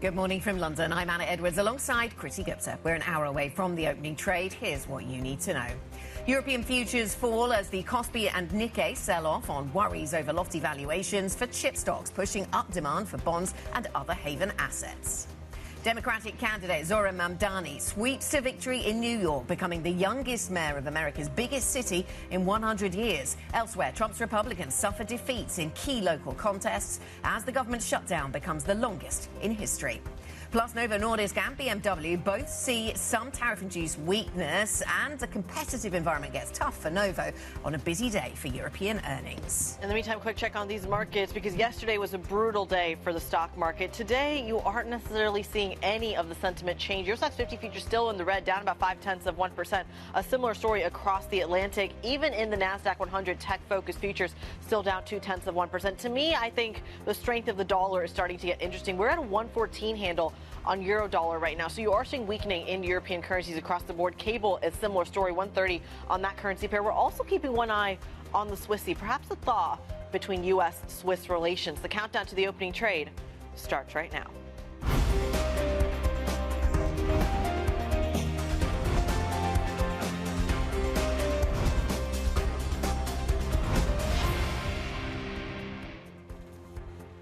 Good morning from London. I'm Anna Edwards alongside Kriti Gupta. We're an hour away from the opening trade. Here's what you need to know. European futures fall as the Kospi and Nikkei sell off on worries over lofty valuations for chip stocks, pushing up demand for bonds and other haven assets. Democratic candidate Zohran Mamdani sweeps to victory in New York, becoming the youngest mayor of America's biggest city in 100 years. Elsewhere, Trump's Republicans suffer defeats in key local contests as the government shutdown becomes the longest in history. Plus, Novo, Nordisk and BMW both see some tariff-induced weakness, and the competitive environment gets tough for Novo on a busy day for European earnings. In the meantime, quick check on these markets, because yesterday was a brutal day for the stock market. Today, you aren't necessarily seeing any of the sentiment change. Your Stoxx 50 futures still in the red, down about 0.5%. A similar story across the Atlantic. Even in the NASDAQ 100 tech-focused futures, still down 0.2%. To me, I think the strength of the dollar is starting to get interesting. We're at a 114 handle on euro dollar right now. So you are seeing weakening in European currencies across the board. Cable is similar story, 130 on that currency pair. We're also keeping one eye on the Swissy, perhaps a thaw between U.S.-Swiss relations. The countdown to the opening trade starts right now.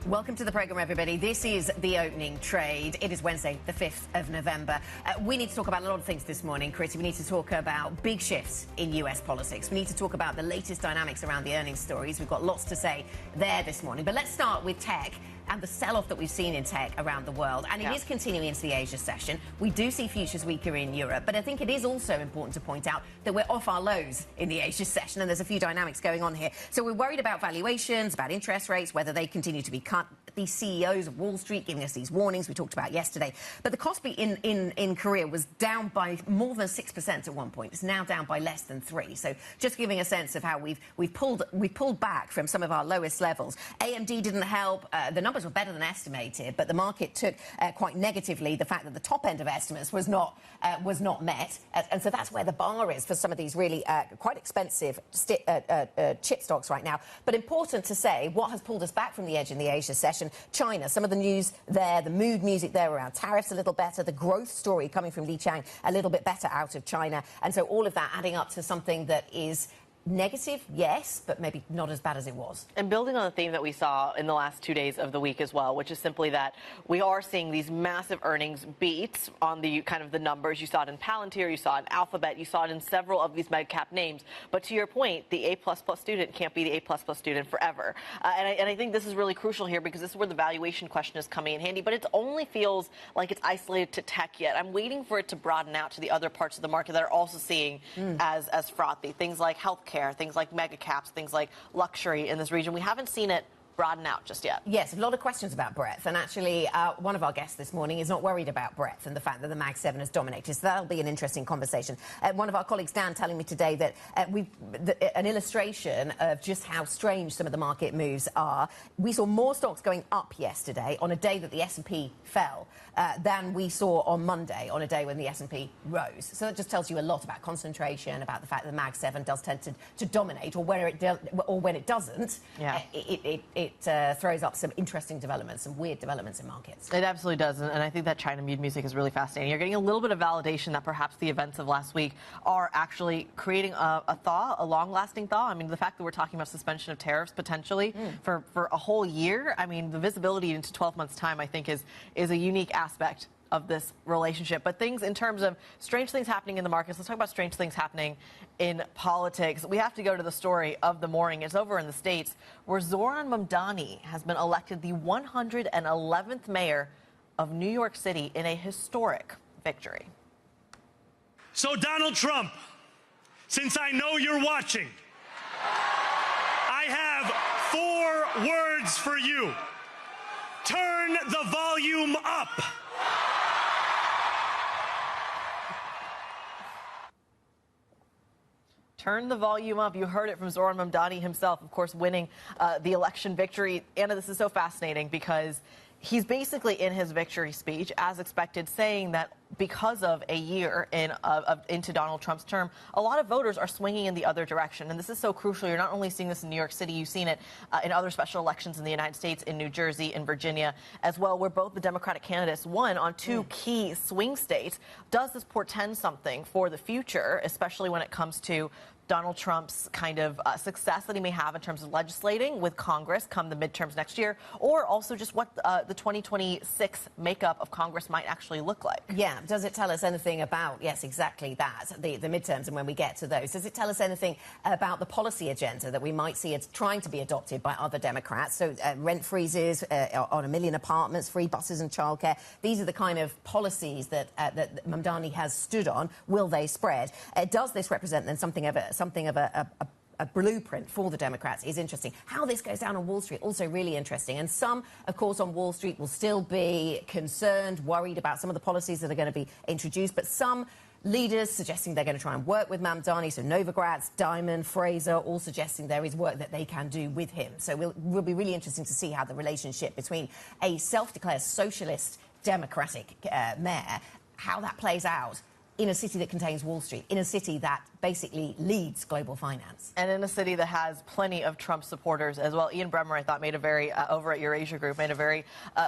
Welcome to the program, everybody. This is the opening trade. It is Wednesday, the 5th of November. We need to talk about a lot of things this morning, Kriti. We need to talk about big shifts in US politics. We need to talk about the latest dynamics around the earnings stories. We've got lots to say there this morning. But let's start with tech and the sell-off that we've seen in tech around the world. And it is continuing into the Asia session. We do see futures weaker in Europe, but I think it is also important to point out that we're off our lows in the Asia session, and there's a few dynamics going on here. So we're worried about valuations, about interest rates, whether they continue to be cut. These CEOs of Wall Street giving us these warnings we talked about yesterday. But the Kospi in Korea was down by more than 6% at one point. It's now down by less than 3%. So just giving a sense of how we've pulled back from some of our lowest levels. AMD didn't help. The numbers were better than estimated, but the market took quite negatively the fact that the top end of estimates was not met, and so that's where the bar is for some of these really quite expensive chip stocks right now. But important to say, what has pulled us back from the edge in the Asia session? China. Some of the news there, the mood music there around tariffs a little better, the growth story coming from Li Chang a little bit better out of China, and so all of that adding up to something that is negative, yes, but maybe not as bad as it was. And building on the theme that we saw in the last 2 days of the week as well, which is simply that we are seeing these massive earnings beats on the kind of the numbers. You saw it in Palantir, you saw it in Alphabet, you saw it in several of these mega-cap names. But to your point, the A++ student can't be the A++ student forever. And I think this is really crucial here, because this is where the valuation question is coming in handy. But it only feels like it's isolated to tech yet. I'm waiting for it to broaden out to the other parts of the market that are also seeing as frothy. Things like healthcare, things like mega caps, things like luxury in this region. We haven't seen it broaden out just yet. Yes, a lot of questions about breadth, and actually one of our guests this morning is not worried about breadth and the fact that the Mag 7 has dominated, so that'll be an interesting conversation. One of our colleagues, Dan, telling me today that an illustration of just how strange some of the market moves are. We saw more stocks going up yesterday on a day that the S&P fell than we saw on Monday on a day when the S&P rose. So that just tells you a lot about concentration, about the fact that the Mag 7 does tend to dominate, or when it doesn't, it throws up some interesting developments, some weird developments in markets. It absolutely does, and I think that China mood music is really fascinating. You're getting a little bit of validation that perhaps the events of last week are actually creating a thaw, a long-lasting thaw. I mean, the fact that we're talking about suspension of tariffs potentially for a whole year, I mean, the visibility into 12 months' time, I think, is a unique aspect of this relationship. But things in terms of strange things happening in the markets, let's talk about strange things happening in politics. We have to go to the story of the morning. It's over in the States, where Zohran Mamdani has been elected the 111th mayor of New York City in a historic victory. So, Donald Trump, since I know you're watching, I have 4 words for you. Turn the volume up. Turn the volume up. You heard it from Zohran Mamdani himself, of course, winning the election victory. Anna, this is so fascinating because he's basically in his victory speech, as expected, saying that because of a year into Donald Trump's term, a lot of voters are swinging in the other direction. And this is so crucial. You're not only seeing this in New York City, you've seen it in other special elections in the United States, in New Jersey, in Virginia as well, where both the Democratic candidates won on two key swing states. Does this portend something for the future, especially when it comes to Donald Trump's kind of success that he may have in terms of legislating with Congress come the midterms next year, or also just what the 2026 makeup of Congress might actually look like? Yeah, does it tell us anything about, yes, exactly that, the midterms and when we get to those? Does it tell us anything about the policy agenda that we might see as trying to be adopted by other Democrats? So rent freezes on 1 million apartments, free buses and childcare. These are the kind of policies that Mamdani has stood on. Will they spread? Does this represent then something of a blueprint for the Democrats? Is interesting. How this goes down on Wall Street, also really interesting. And some, of course, on Wall Street will still be concerned, worried about some of the policies that are going to be introduced. But some leaders suggesting they're going to try and work with Mamdani. So Novo grads, Diamond, Fraser, all suggesting there is work that they can do with him. So will be really interesting to see how the relationship between a self-declared socialist Democratic mayor, how that plays out in a city that contains Wall Street, in a city that basically leads global finance. And in a city that has plenty of Trump supporters as well. Ian Bremmer, I thought, made a very, over at Eurasia Group, made a very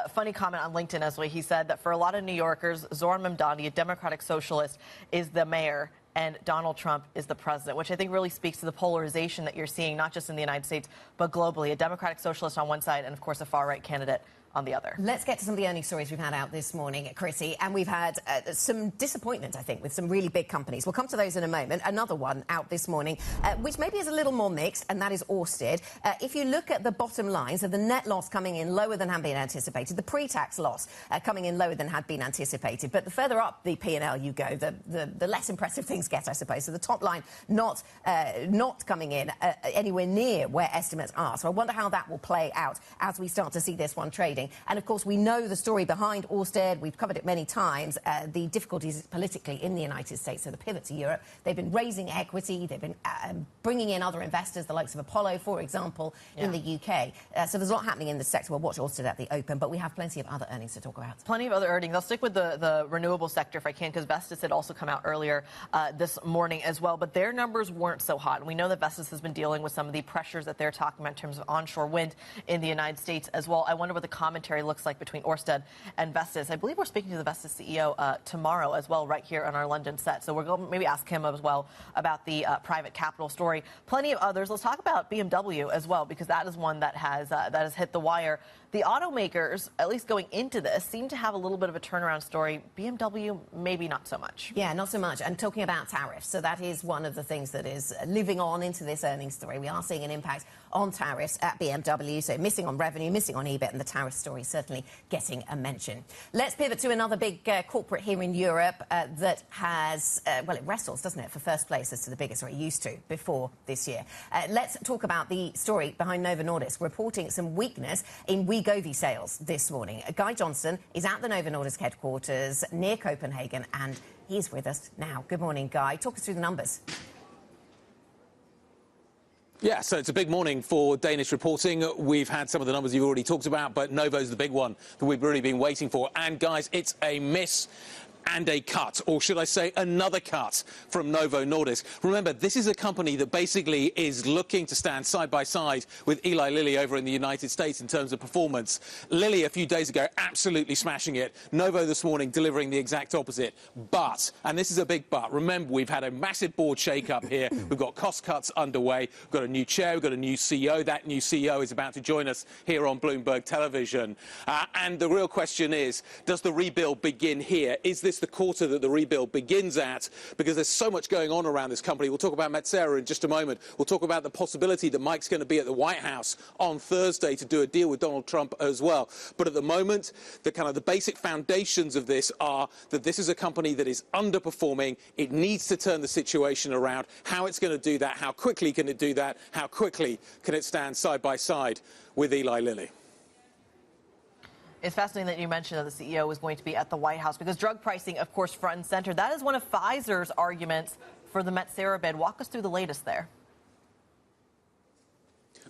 funny comment on LinkedIn as well. He said that for a lot of New Yorkers, Zohran Mamdani, a Democratic socialist, is the mayor and Donald Trump is the president, which I think really speaks to the polarization that you're seeing, not just in the United States, but globally. A Democratic socialist on one side and, of course, a far-right candidate on the other. Let's get to some of the earnings stories we've had out this morning, Kriti, and we've had some disappointment, I think, with some really big companies. We'll come to those in a moment. Another one out this morning, which maybe is a little more mixed, and that is Orsted. If you look at the bottom lines of the net loss coming in lower than had been anticipated, the pre-tax loss coming in lower than had been anticipated, but the further up the P&L you go, the less impressive things get, I suppose. So the top line not coming in anywhere near where estimates are. So I wonder how that will play out as we start to see this one trading. And, of course, we know the story behind Orsted. We've covered it many times, the difficulties politically in the United States, so the pivot to Europe. They've been raising equity. They've been bringing in other investors, the likes of Apollo, for example, in the UK. So there's a lot happening in the sector. We'll watch Orsted at the open, but we have plenty of other earnings to talk about. Plenty of other earnings. I'll stick with the renewable sector if I can, because Vestas had also come out earlier this morning as well, but their numbers weren't so hot. And we know that Vestas has been dealing with some of the pressures that they're talking about in terms of onshore wind in the United States as well. I wonder what the commentary looks like between Orsted and Vestas. I believe we're speaking to the Vestas CEO tomorrow as well, right here on our London set. So we're going to maybe ask him as well about the private capital story. Plenty of others. Let's talk about BMW as well, because that is one that has hit the wire. The automakers, at least going into this, seem to have a little bit of a turnaround story. BMW, maybe not so much. Yeah, not so much. And talking about tariffs, so that is one of the things that is living on into this earnings story. We are seeing an impact on tariffs at BMW, so missing on revenue, missing on EBIT, and the tariff story certainly getting a mention. Let's pivot to another big corporate here in Europe that has, well, it wrestles, doesn't it, for first place as to the biggest, or it used to before this year. Let's talk about the story behind Novo Nordisk, reporting some weakness in Wegovy sales this morning. Guy Johnson is at the Novo Nordisk headquarters near Copenhagen, and he's with us now. Good morning, Guy. Talk us through the numbers. Yeah, so it's a big morning for Danish reporting. We've had some of the numbers you've already talked about, but Novo's the big one that we've really been waiting for. And, guys, it's a miss and a cut, or should I say another cut from Novo Nordisk. Remember, this is a company that basically is looking to stand side by side with Eli Lilly over in the United States in terms of performance. Lilly a few days ago absolutely smashing it. Novo this morning delivering the exact opposite. But, and this is a big but, remember we've had a massive board shake-up here. We've got cost cuts underway. We've got a new chair. We've got a new CEO. That new CEO is about to join us here on Bloomberg Television. And the real question is, does the rebuild begin here? Is this the quarter that the rebuild begins at? Because there's so much going on around this company. We'll talk about Metsera in just a moment. We'll talk about the possibility that Mike's going to be at the White House on Thursday to do a deal with Donald Trump as well. But at the moment, the basic foundations of this are that this is a company that is underperforming. It needs to turn the situation around. How it's going to do that, how quickly can it do that, how quickly can it stand side by side with Eli Lilly? It's fascinating that you mentioned that the CEO is going to be at the White House, because drug pricing, of course, front and center. That is one of Pfizer's arguments for the Metsera bid. Walk us through the latest there.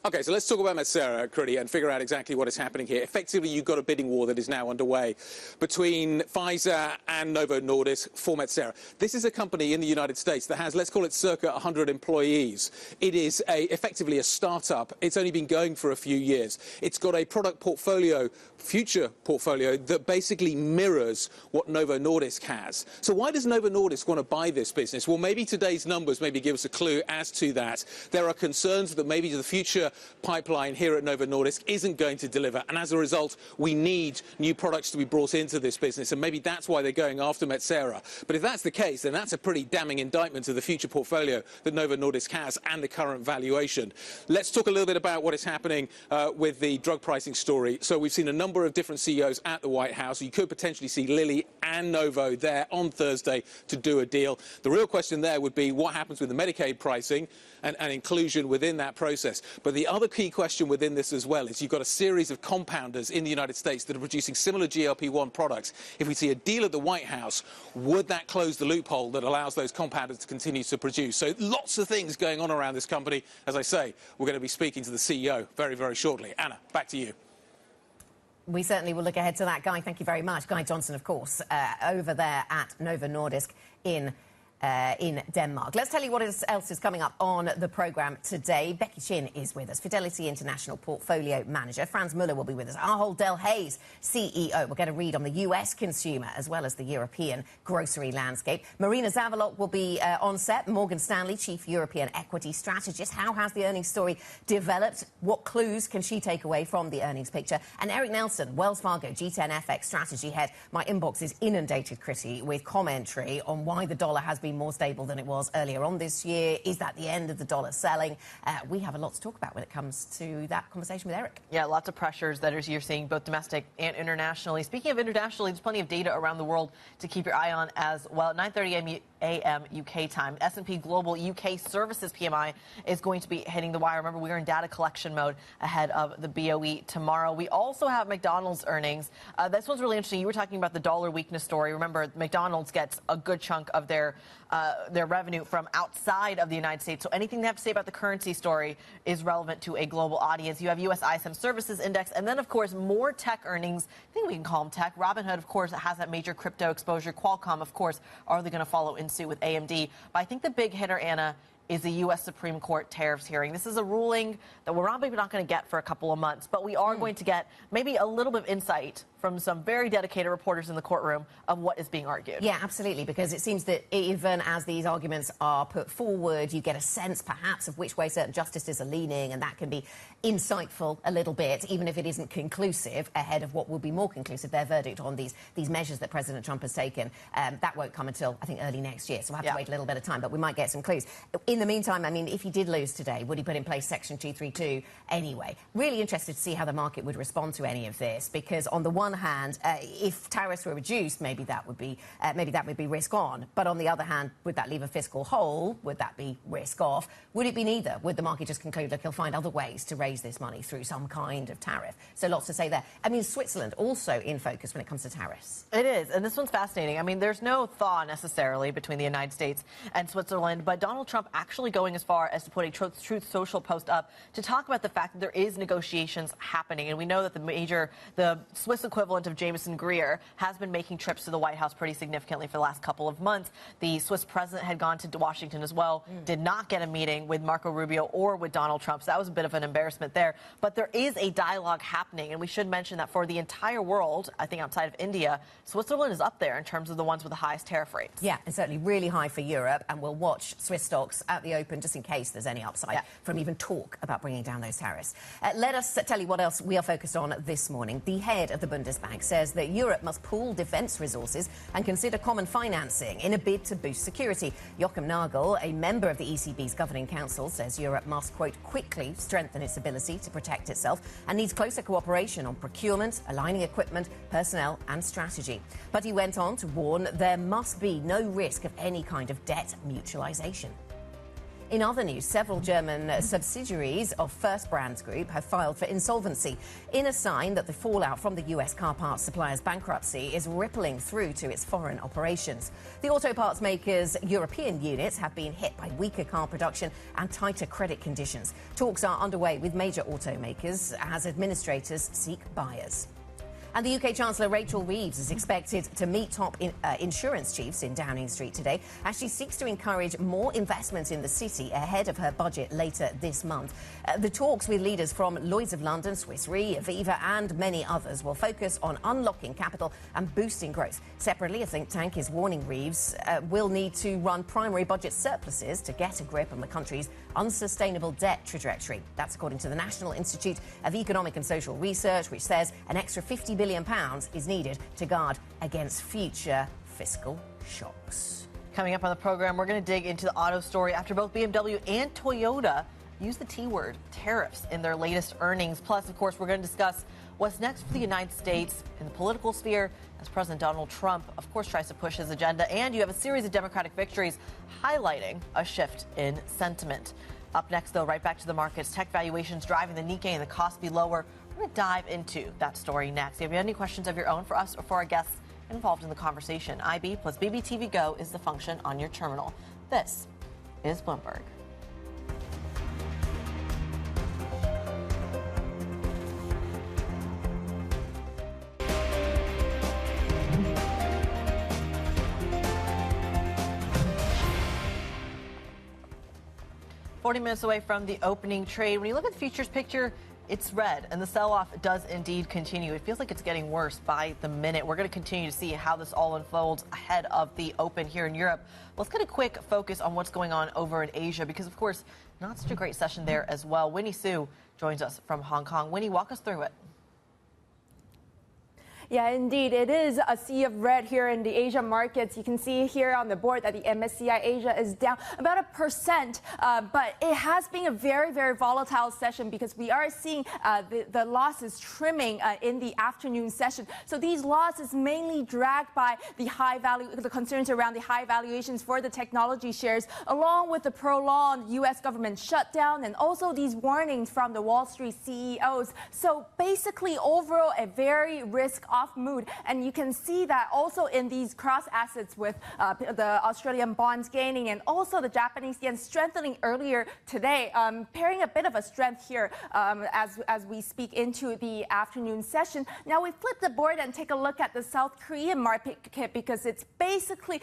OK, so let's talk about Metsera, Kriti, and figure out exactly what is happening here. Effectively, you've got a bidding war that is now underway between Pfizer and Novo Nordisk for Metsera. This is a company in the United States that has, let's call it, circa 100 employees. It is effectively a startup. It's only been going for a few years. It's got a product portfolio, future portfolio, that basically mirrors what Novo Nordisk has. So why does Novo Nordisk want to buy this business? Well, maybe today's numbers maybe give us a clue as to that. There are concerns that maybe the future pipeline here at Novo Nordisk isn't going to deliver, and as a result we need new products to be brought into this business, and maybe that's why they're going after Metsera. But if that's the case, then that's a pretty damning indictment of the future portfolio that Novo Nordisk has and the current valuation. Let's talk a little bit about what is happening with the drug pricing story. So we've seen a number of different CEOs at the White House. You could potentially see Lilly and Novo there on Thursday to do a deal. The real question there would be what happens with the Medicaid pricing and inclusion within that process. But the other key question within this as well is you've got a series of compounders in the United States that are producing similar GLP-1 products. If we see a deal at the White House, would that close the loophole that allows those compounders to continue to produce? So lots of things going on around this company. As I say, we're going to be speaking to the CEO very, very shortly. Anna, back to you. We certainly will look ahead to that. Guy, thank you very much. Guy Johnson, of course, over there at Novo Nordisk in Denmark. Let's tell you what else is coming up on the programme today. Becky Chin is with us, Fidelity International Portfolio Manager. Franz Muller will be with us, Ahold Delhaize CEO. We'll get a read on the US consumer as well as the European grocery landscape. Marina Zavalot will be on set, Morgan Stanley Chief European Equity Strategist. How has the earnings story developed? What clues can she take away from the earnings picture? And Eric Nelson, Wells Fargo G10 FX Strategy Head. My inbox is inundated, Kriti, with commentary on why the dollar has been more stable than it was earlier on this year. Is that the end of the dollar selling? We have a lot to talk about when it comes to that conversation with Eric. Yeah, lots of pressures that you're seeing both domestic and internationally. Speaking of internationally, there's plenty of data around the world to keep your eye on as well. At 9:30 a.m. UK time, S&P Global UK Services PMI is going to be hitting the wire. Remember, we are in data collection mode ahead of the BOE tomorrow. We also have McDonald's earnings. This one's really interesting. You were talking about the dollar weakness story. Remember, McDonald's gets a good chunk of their revenue from outside of the United States. So anything they have to say about the currency story is relevant to a global audience. You have U.S. ISM Services Index, and then, of course, more tech earnings. I think we can call them tech. Robinhood, of course, has that major crypto exposure. Qualcomm, of course, are they going to follow in suit with AMD? But I think the big hitter, Anna, is the U.S. Supreme Court tariffs hearing. This is a ruling that we're probably not going to get for a couple of months, but we are going to get maybe a little bit of insight from some very dedicated reporters in the courtroom of what is being argued. Yeah, absolutely, because it seems that even as these arguments are put forward, you get a sense perhaps of which way certain justices are leaning, and that can be insightful a little bit, even if it isn't conclusive, ahead of what will be more conclusive, their verdict on these measures that President Trump has taken. That won't come until, I think, early next year, so we'll have to wait a little bit of time, but we might get some clues. In the meantime, I mean, if he did lose today, would he put in place Section 232 anyway? Really interested to see how the market would respond to any of this, because on the one hand, if tariffs were reduced, maybe that would be risk on. But on the other hand, would that leave a fiscal hole? Would that be risk off? Would it be neither? Would the market just conclude, look, he'll find other ways to raise this money through some kind of tariff? So lots to say there. I mean, Switzerland also in focus when it comes to tariffs. It is, and this one's fascinating. I mean, there's no thaw necessarily between the United States and Switzerland, but Donald Trump actually going as far as to put a Truth Social post up to talk about the fact that there is negotiations happening. And we know that the Swiss equivalent of Jameson Greer has been making trips to the White House pretty significantly for the last couple of months. The Swiss president had gone to Washington as well, did not get a meeting with Marco Rubio or with Donald Trump. So that was a bit of an embarrassment there. But there is a dialogue happening. And we should mention that for the entire world, I think outside of India, Switzerland is up there in terms of the ones with the highest tariff rates. Yeah, and certainly really high for Europe. And we'll watch Swiss stocks at the open just in case there's any upside from even talk about bringing down those tariffs. Let us tell you what else we are focused on this morning. The head of the Bundesbank says that Europe must pool defence resources and consider common financing in a bid to boost security. Joachim Nagel, a member of the ECB's governing council, says Europe must, quote, quickly strengthen its ability to protect itself and needs closer cooperation on procurement, aligning equipment, personnel and strategy. But he went on to warn there must be no risk of any kind of debt mutualisation. In other news, several German subsidiaries of First Brands Group have filed for insolvency in a sign that the fallout from the US car parts supplier's bankruptcy is rippling through to its foreign operations. The auto parts maker's European units have been hit by weaker car production and tighter credit conditions. Talks are underway with major automakers as administrators seek buyers. And the UK Chancellor Rachel Reeves is expected to meet top insurance chiefs in Downing Street today as she seeks to encourage more investment in the city ahead of her budget later this month. The talks with leaders from Lloyd's of London, Swiss Re, Aviva and many others will focus on unlocking capital and boosting growth. Separately, a think tank is warning Reeves will need to run primary budget surpluses to get a grip on the country's unsustainable debt trajectory. That's according to the National Institute of Economic and Social Research, which says an extra £50 billion is needed to guard against future fiscal shocks. Coming up on the program, we're going to dig into the auto story after both BMW and Toyota use the T word, tariffs, in their latest earnings. Plus, of course, we're going to discuss what's next for the United States in the political sphere as President Donald Trump, of course, tries to push his agenda. And you have a series of Democratic victories highlighting a shift in sentiment. Up next, though, right back to the markets. Tech valuations driving the Nikkei and the Kospi lower. We're going to dive into that story next. If you have any questions of your own for us or for our guests involved in the conversation, IB plus BBTV Go is the function on your terminal. This is Bloomberg. Minutes away from the opening trade. When you look at the futures picture, it's red, and the sell-off does indeed continue. It feels like it's getting worse by the minute. We're going to continue to see how this all unfolds ahead of the open here in Europe. Let's get a quick focus on what's going on over in Asia, because, of course, not such a great session there as well. Winnie Su joins us from Hong Kong. Winnie, walk us through it. Yeah, indeed. It is a sea of red here in the Asia markets. You can see here on the board that the MSCI Asia is down about 1%. But it has been a very, very volatile session because we are seeing the losses trimming in the afternoon session. So these losses mainly dragged by the concerns around the high valuations for the technology shares, along with the prolonged U.S. government shutdown and also these warnings from the Wall Street CEOs. So basically, overall, a very risk-off mood, and you can see that also in these cross assets with the Australian bonds gaining and also the Japanese yen strengthening earlier today, pairing a bit of a strength here as we speak into the afternoon session. Now we flip the board and take a look at the South Korean market because it's basically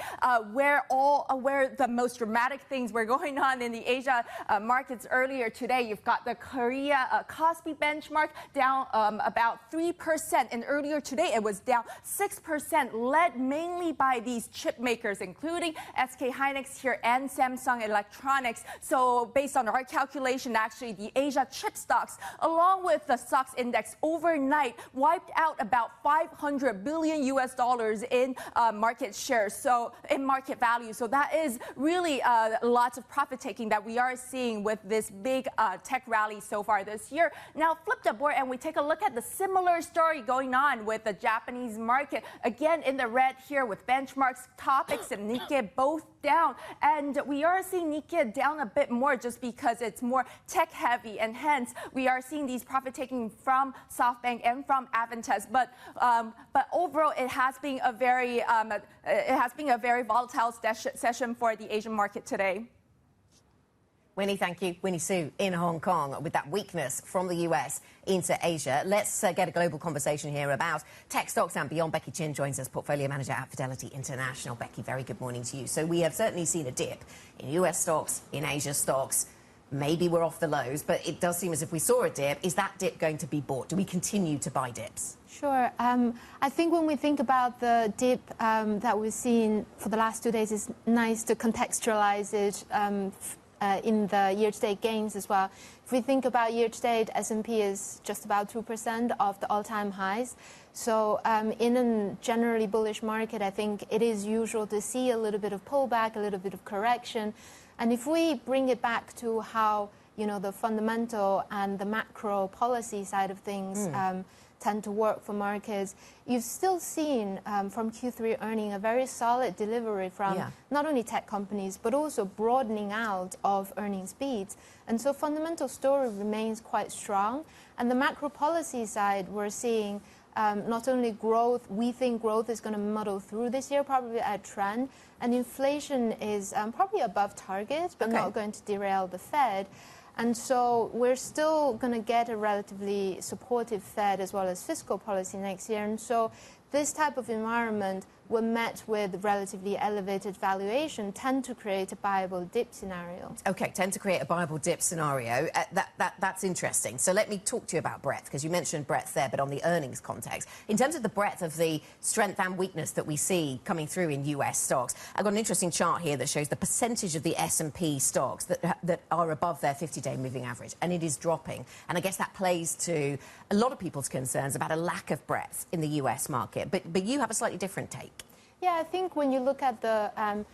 where the most dramatic things were going on in the Asia markets earlier today. You've got the Korea Kospi benchmark down about 3%, and earlier today it was down 6%, led mainly by these chip makers, including SK Hynix here and Samsung Electronics. So based on our calculation, actually, the Asia chip stocks, along with the stocks index overnight, wiped out about $500 billion in market shares, so in market value. So that is really lots of profit taking that we are seeing with this big tech rally so far this year. Now flip the board and we take a look at the similar story going on with the Japanese market, again in the red here with benchmarks, topics, and Nikkei both down. And we are seeing Nikkei down a bit more just because it's more tech heavy, and hence we are seeing these profit taking from SoftBank and from Avantas. But overall, it has been a very volatile session for the Asian market today. Winnie, thank you. Winnie Su in Hong Kong with that weakness from the US into Asia. Let's get a global conversation here about tech stocks and beyond. Becky Chin joins us, portfolio manager at Fidelity International. Becky, very good morning to you. So we have certainly seen a dip in US stocks, in Asia stocks. Maybe we're off the lows, but it does seem as if we saw a dip. Is that dip going to be bought? Do we continue to buy dips? Sure. I think when we think about the dip that we've seen for the last 2 days, it's nice to contextualize it in the year-to-date gains as well. If we think about year-to-date, S&P is just about 2% of the all-time highs. So in a generally bullish market, I think it is usual to see a little bit of pullback, a little bit of correction. And if we bring it back to how, the fundamental and the macro policy side of things, tend to work for markets. You've still seen from Q3 earning a very solid delivery from not only tech companies, but also broadening out of earnings beats. And so fundamental story remains quite strong. And the macro policy side, we're seeing not only growth, we think growth is going to muddle through this year, probably at trend. And inflation is probably above target, but not going to derail the Fed. And so we're still going to get a relatively supportive Fed as well as fiscal policy next year. And so this type of environment, when met with relatively elevated valuation, tend to create a buyable dip scenario. Okay, tend to create a buyable dip scenario. That's interesting. So let me talk to you about breadth, because you mentioned breadth there, but on the earnings context. In terms of the breadth of the strength and weakness that we see coming through in US stocks, I've got an interesting chart here that shows the percentage of the S&P stocks that are above their 50-day moving average, and it is dropping. And I guess that plays to a lot of people's concerns about a lack of breadth in the US market. But you have a slightly different take. Yeah, I think when you look at the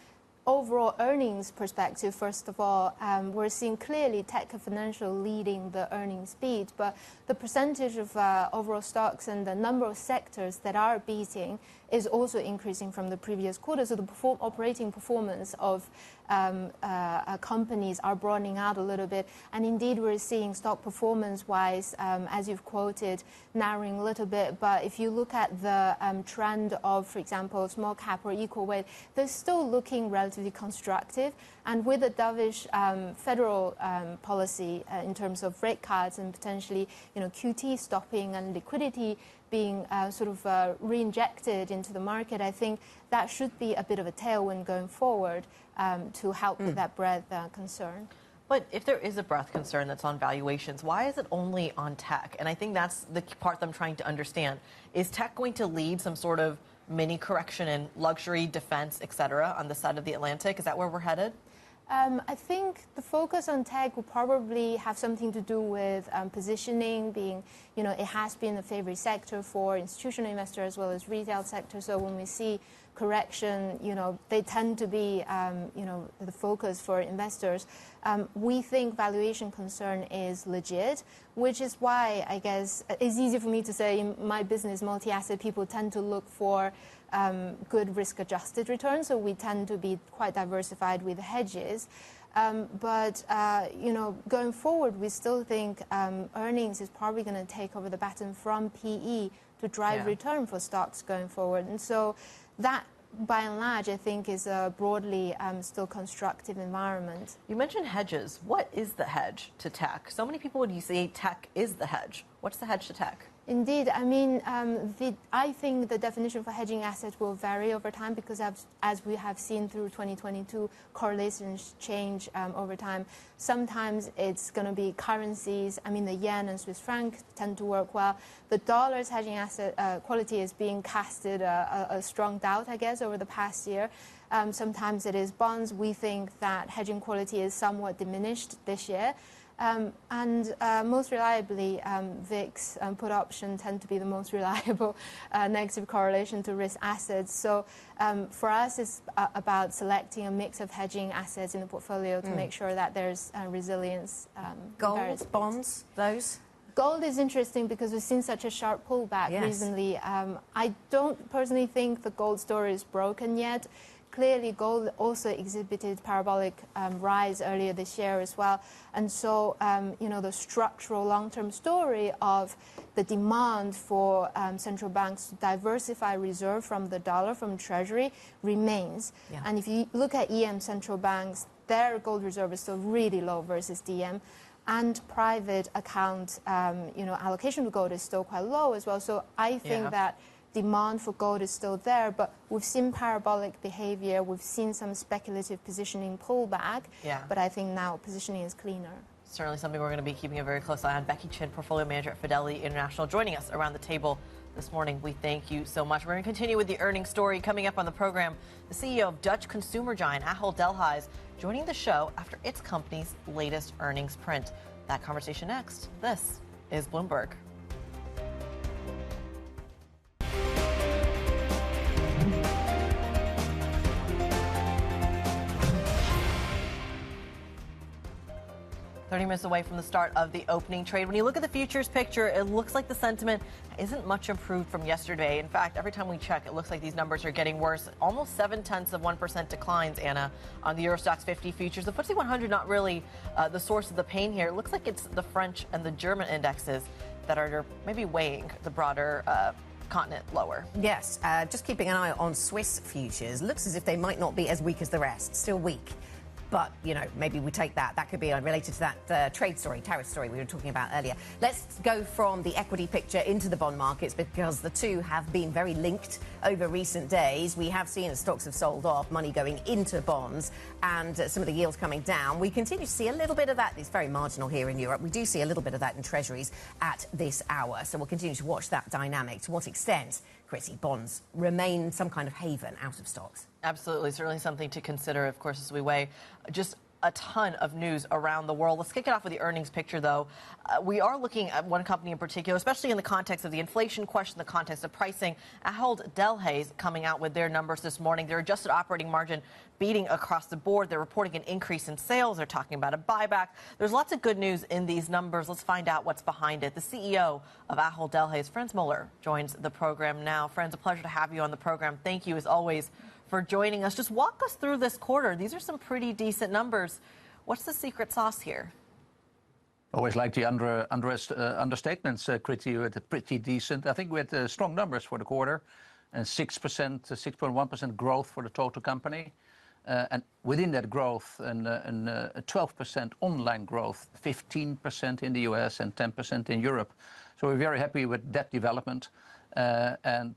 overall earnings perspective, first of all, we're seeing clearly tech and financial leading the earnings beat, but the percentage of overall stocks and the number of sectors that are beating is also increasing from the previous quarter. So the operating performance of companies are broadening out a little bit. And indeed, we're seeing stock performance-wise, as you've quoted, narrowing a little bit. But if you look at the trend of, for example, small cap or equal weight, they're still looking relatively constructive. And with a dovish federal policy in terms of rate cuts and potentially, QT stopping and liquidity being sort of re-injected into the market, I think that should be a bit of a tailwind going forward to help with that breadth concern. But if there is a breadth concern that's on valuations, why is it only on tech? And I think that's the part that I'm trying to understand. Is tech going to lead some sort of mini correction in luxury, defense, et cetera, on the side of the Atlantic? Is that where we're headed? I think the focus on tech will probably have something to do with positioning, being, it has been a favorite sector for institutional investors as well as retail sector. So when we see correction, they tend to be, the focus for investors. We think valuation concern is legit, which is why I guess it's easy for me to say in my business, multi-asset, people tend to look for good risk-adjusted returns, so we tend to be quite diversified with hedges. But going forward, we still think earnings is probably going to take over the baton from PE to drive return for stocks going forward. And so that, by and large, I think is a broadly still constructive environment. You mentioned hedges. What is the hedge to tech? So many people would say tech is the hedge. What's the hedge to tech? Indeed. I mean, I think the definition for hedging assets will vary over time because as we have seen through 2022, correlations change over time. Sometimes it's going to be currencies. I mean, the yen and Swiss franc tend to work well. The dollar's hedging asset quality is being casted a strong doubt, I guess, over the past year. Sometimes it is bonds. We think that hedging quality is somewhat diminished this year. And most reliably, VIX put option tend to be the most reliable negative correlation to risk assets. So for us, it's about selecting a mix of hedging assets in the portfolio to make sure that there's resilience. Gold, bonds, those? Gold is interesting because we've seen such a sharp pullback recently. I don't personally think the gold story is broken yet. Clearly, gold also exhibited parabolic rise earlier this year as well. And so, the structural long-term story of the demand for central banks to diversify reserve from the dollar, from Treasury, remains. Yeah. And if you look at EM central banks, their gold reserve is still really low versus DM. And private account, allocation to gold is still quite low as well. So I think that demand for gold is still there, but we've seen parabolic behavior. We've seen some speculative positioning pullback. Yeah. But I think now positioning is cleaner. Certainly something we're going to be keeping a very close eye on. Becky Chin, portfolio manager at Fidelity International, joining us around the table this morning. We thank you so much. We're going to continue with the earnings story coming up on the program. The CEO of Dutch consumer giant Ahold Delhaize joining the show after its company's latest earnings print. That conversation next. This is Bloomberg. 30 minutes away from the start of the opening trade. When you look at the futures picture, it looks like the sentiment isn't much improved from yesterday. In fact, every time we check, it looks like these numbers are getting worse. Almost 0.7% declines, Anna, on the Eurostoxx 50 futures. The FTSE 100 not really the source of the pain here. It looks like it's the French and the German indexes that are maybe weighing the broader continent lower. Yes, just keeping an eye on Swiss futures. Looks as if they might not be as weak as the rest. Still weak. But, you know, maybe we take that. That could be related to that trade story, tariff story we were talking about earlier. Let's go from the equity picture into the bond markets because the two have been very linked over recent days. We have seen as stocks have sold off, money going into bonds and some of the yields coming down. We continue to see a little bit of that. It's very marginal here in Europe. We do see a little bit of that in treasuries at this hour. So we'll continue to watch that dynamic. To what extent, Kriti, bonds remain some kind of haven out of stocks? Absolutely. Certainly something to consider, of course, as we weigh just a ton of news around the world. Let's kick it off with the earnings picture, though. We are looking at one company in particular, especially in the context of the inflation question, the context of pricing. Ahold Delhaize coming out with their numbers this morning. Their adjusted operating margin beating across the board. They're reporting an increase in sales. They're talking about a buyback. There's lots of good news in these numbers. Let's find out what's behind it. The CEO of Ahold Delhaize, Frans Muller, joins the program now. Frans, a pleasure to have you on the program. Thank you, as always, for joining us. Just walk us through this quarter. These are some pretty decent numbers. What's the secret sauce here? Always like the understatements, Kriti. With pretty decent. I think we had strong numbers for the quarter, and 6.1% growth for the total company. And within that growth, and 12% online growth, 15% in the US and 10% in Europe. So we're very happy with that development. And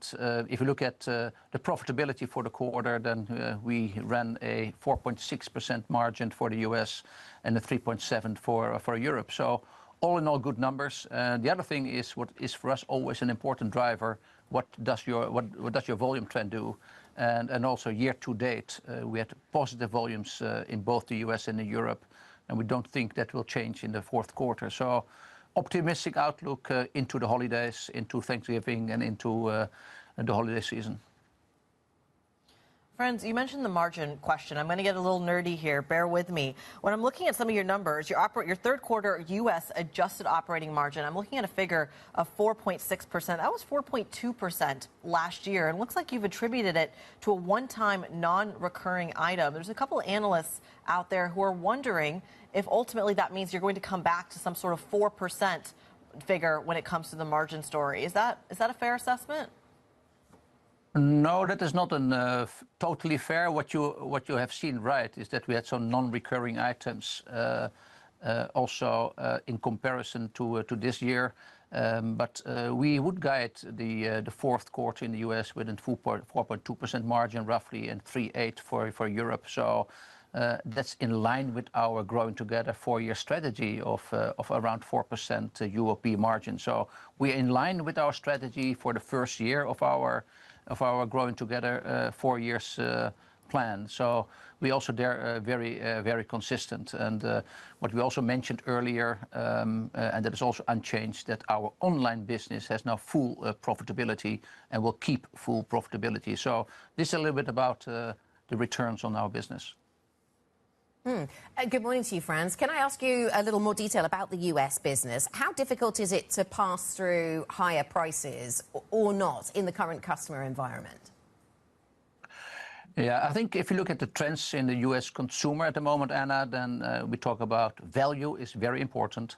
if you look at the profitability for the quarter, then we ran a 4.6% margin for the US and a 3.7% for Europe. So all in all, good numbers. The other thing is what is for us always an important driver. What does your volume trend do? And also year to date, we had positive volumes in both the US and in Europe, and we don't think that will change in the fourth quarter. So optimistic outlook into the holidays, into Thanksgiving, and into the holiday season. Friends, you mentioned the margin question. I'm going to get a little nerdy here. Bear with me. When I'm looking at some of your numbers, your third quarter U.S. adjusted operating margin, I'm looking at a figure of 4.6%. That was 4.2% last year. And it looks like you've attributed it to a one-time non-recurring item. There's a couple of analysts out there who are wondering if ultimately that means you're going to come back to some sort of 4% figure when it comes to the margin story. Is that a fair assessment? No, that is not totally fair. What you have seen right is that we had some non-recurring items also in comparison to this year. But we would guide the fourth quarter in the US with a 4.2% margin roughly and 3.8% for Europe. So that's in line with our Growing Together 4-year strategy of around 4% UOP margin. So we're in line with our strategy for the first year of our Growing Together 4 years plan. So we also there very consistent. And what we also mentioned earlier, and that is also unchanged, that our online business has now full profitability and will keep full profitability. So this is a little bit about the returns on our business. Good morning to you, Frans. Can I ask you a little more detail about the US business? How difficult is it to pass through higher prices or not in the current customer environment? Yeah, I think if you look at the trends in the US consumer at the moment, Anna, then we talk about value is very important.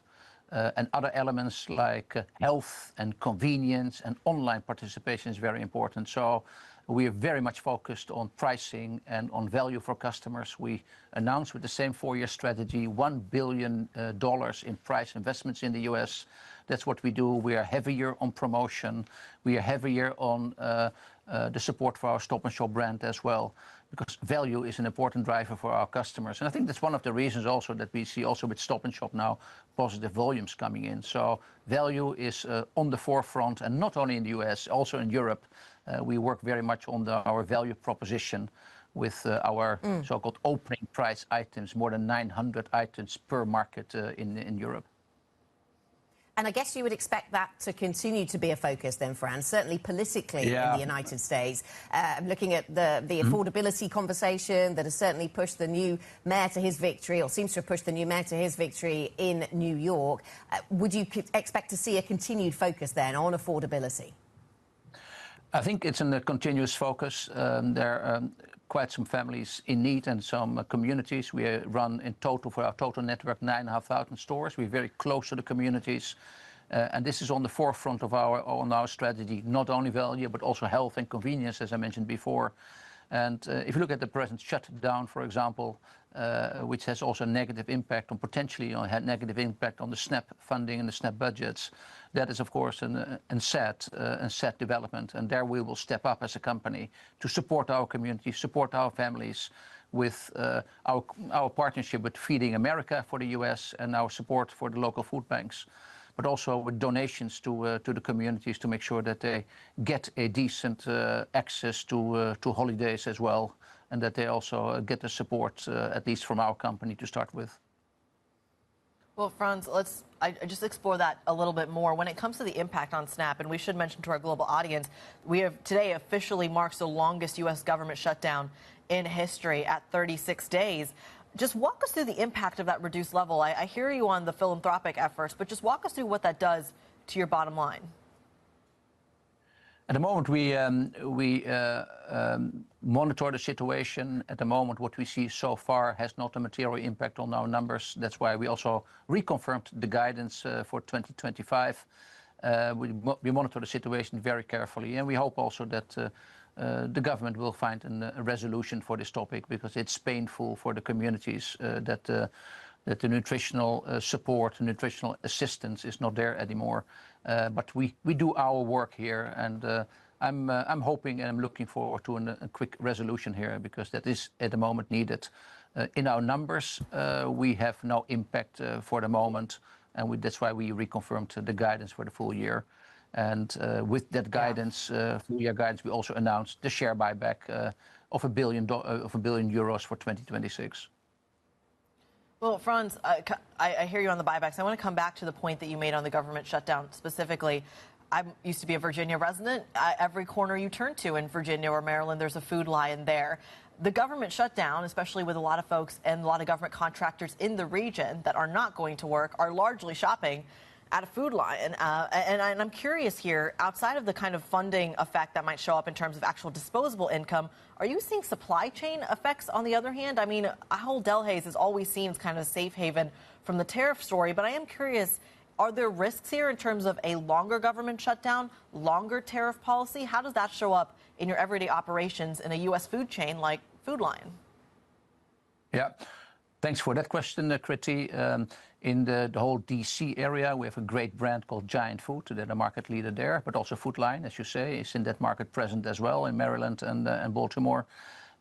And other elements like health and convenience and online participation is very important. So we are very much focused on pricing and on value for customers. We announced with the same 4-year strategy $1 billion in price investments in the US. That's what we do. We are heavier on promotion. We are heavier on the support for our Stop and Shop brand as well, because value is an important driver for our customers. And I think that's one of the reasons also that we see also with Stop and Shop now positive volumes coming in. So value is on the forefront, and not only in the US, also in Europe. We work very much on our value proposition with our so-called opening price items, more than 900 items per market in Europe. And I guess you would expect that to continue to be a focus then, Fran, certainly politically in the United States. I'm looking at the affordability conversation that has certainly pushed the new mayor to his victory, or seems to have pushed the new mayor to his victory in New York. Would you expect to see a continued focus then on affordability? I think it's in a continuous focus. There are quite some families in need and some communities. We run in total for our total network 9,500 stores. We're very close to the communities. And this is on the forefront of our strategy, not only value, but also health and convenience, as I mentioned before. And if you look at the present shutdown, for example, which has also a negative impact on potentially had negative impact on the SNAP funding and the SNAP budgets, that is, of course, a sad development. And there we will step up as a company to support our community, support our families with our partnership with Feeding America for the US and our support for the local food banks, but also with donations to the communities to make sure that they get a decent access to holidays as well, and that they also get the support, at least from our company, to start with. Well, Franz, I just explore that a little bit more. When it comes to the impact on SNAP, and we should mention to our global audience, we have today officially marks the longest U.S. government shutdown in history at 36 days. Just walk us through the impact of that reduced level. I hear you on the philanthropic efforts, but just walk us through what that does to your bottom line. At the moment, we monitor the situation. At the moment, what we see so far has not a material impact on our numbers. That's why we also reconfirmed the guidance for 2025. We monitor the situation very carefully, and we hope also that the government will find a resolution for this topic, because it's painful for the communities that the nutritional support, nutritional assistance is not there anymore. But we do our work here, and I'm hoping and I'm looking forward to a quick resolution here, because that is at the moment needed. In our numbers, we have no impact for the moment, and that's why we reconfirmed the guidance for the full year. And with that guidance, full year guidance, we also announced the share buyback of €1 billion for 2026. Well, Franz, I hear you on the buybacks. I want to come back to the point that you made on the government shutdown specifically. I used to be a Virginia resident. Every corner you turn to in Virginia or Maryland, there's a Food Lion there. The government shutdown, especially with a lot of folks and a lot of government contractors in the region that are not going to work, are largely shopping at a Food Lion. And I'm curious here, outside of the kind of funding effect that might show up in terms of actual disposable income, are you seeing supply chain effects on the other hand? I mean, Ahold Delhaize is always seems kind of a safe haven from the tariff story, but I am curious, are there risks here in terms of a longer government shutdown, longer tariff policy? How does that show up in your everyday operations in a U.S. food chain like Food Lion? Yeah, thanks for that question, Kriti. In the whole DC area, we have a great brand called Giant Food. They're the market leader there, but also Food Lion, as you say, is in that market present as well in Maryland and Baltimore.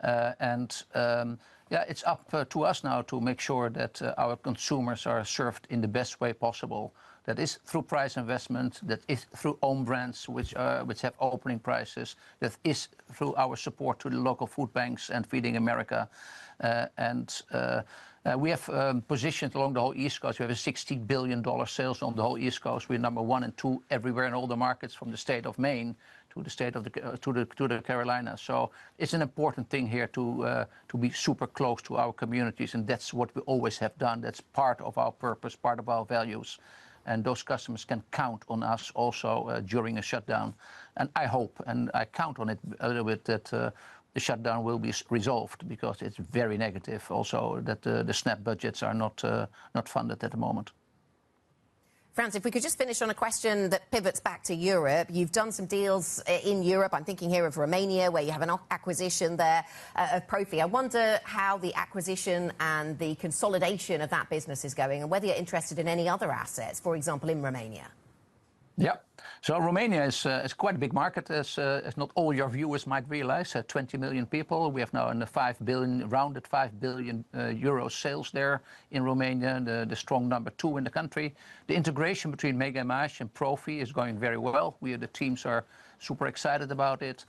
Yeah, it's up to us now to make sure that our consumers are served in the best way possible. That is through price investment, that is through own brands, which have opening prices, that is through our support to the local food banks and Feeding America. We have positioned along the whole East Coast. We have a $60 billion sales on the whole East Coast. We're number 1 and 2 everywhere in all the markets, from the state of Maine to the state of the Carolinas. So it's an important thing here to be super close to our communities, and that's what we always have done. That's part of our purpose, part of our values. And those customers can count on us also during a shutdown. And I hope, and I count on it a little bit, that the shutdown will be resolved, because it's very negative also that the SNAP budgets are not funded at the moment. Franz, if we could just finish on a question that pivots back to Europe. You've done some deals in Europe. I'm thinking here of Romania, where you have an acquisition there of Profi. I wonder how the acquisition and the consolidation of that business is going, and whether you're interested in any other assets, for example, in Romania. Yeah, so Romania is quite a big market, as not all your viewers might realize. 20 million people. We have now rounded 5 billion euro sales there in Romania, the strong number 2 in the country. The integration between Mega Image and Profi is going very well. The teams are super excited about it.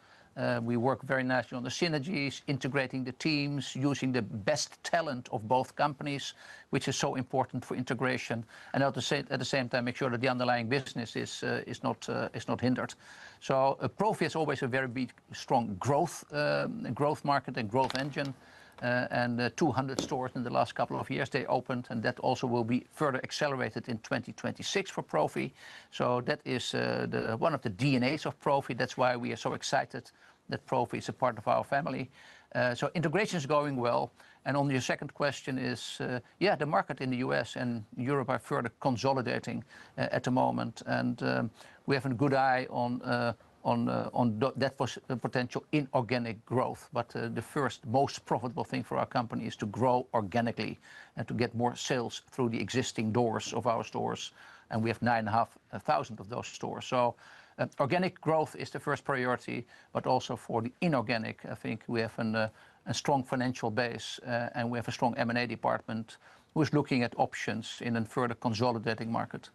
We work very nicely on the synergies, integrating the teams, using the best talent of both companies, which is so important for integration, and at the same time make sure that the underlying business is not hindered. So Profi is always a very big, strong growth market and growth engine. And 200 stores in the last couple of years they opened, and that also will be further accelerated in 2026 for Profi. So that is one of the DNAs of Profi. That's why we are so excited that Profi is a part of our family. So integration is going well. And on your second question is, yeah, the market in the US and Europe are further consolidating at the moment, and we have a good eye on that potential inorganic growth. But the first most profitable thing for our company is to grow organically and to get more sales through the existing doors of our stores. And we have 9,500 of those stores. So organic growth is the first priority, but also for the inorganic, I think we have a strong financial base and we have a strong M&A department who is looking at options in a further consolidating market.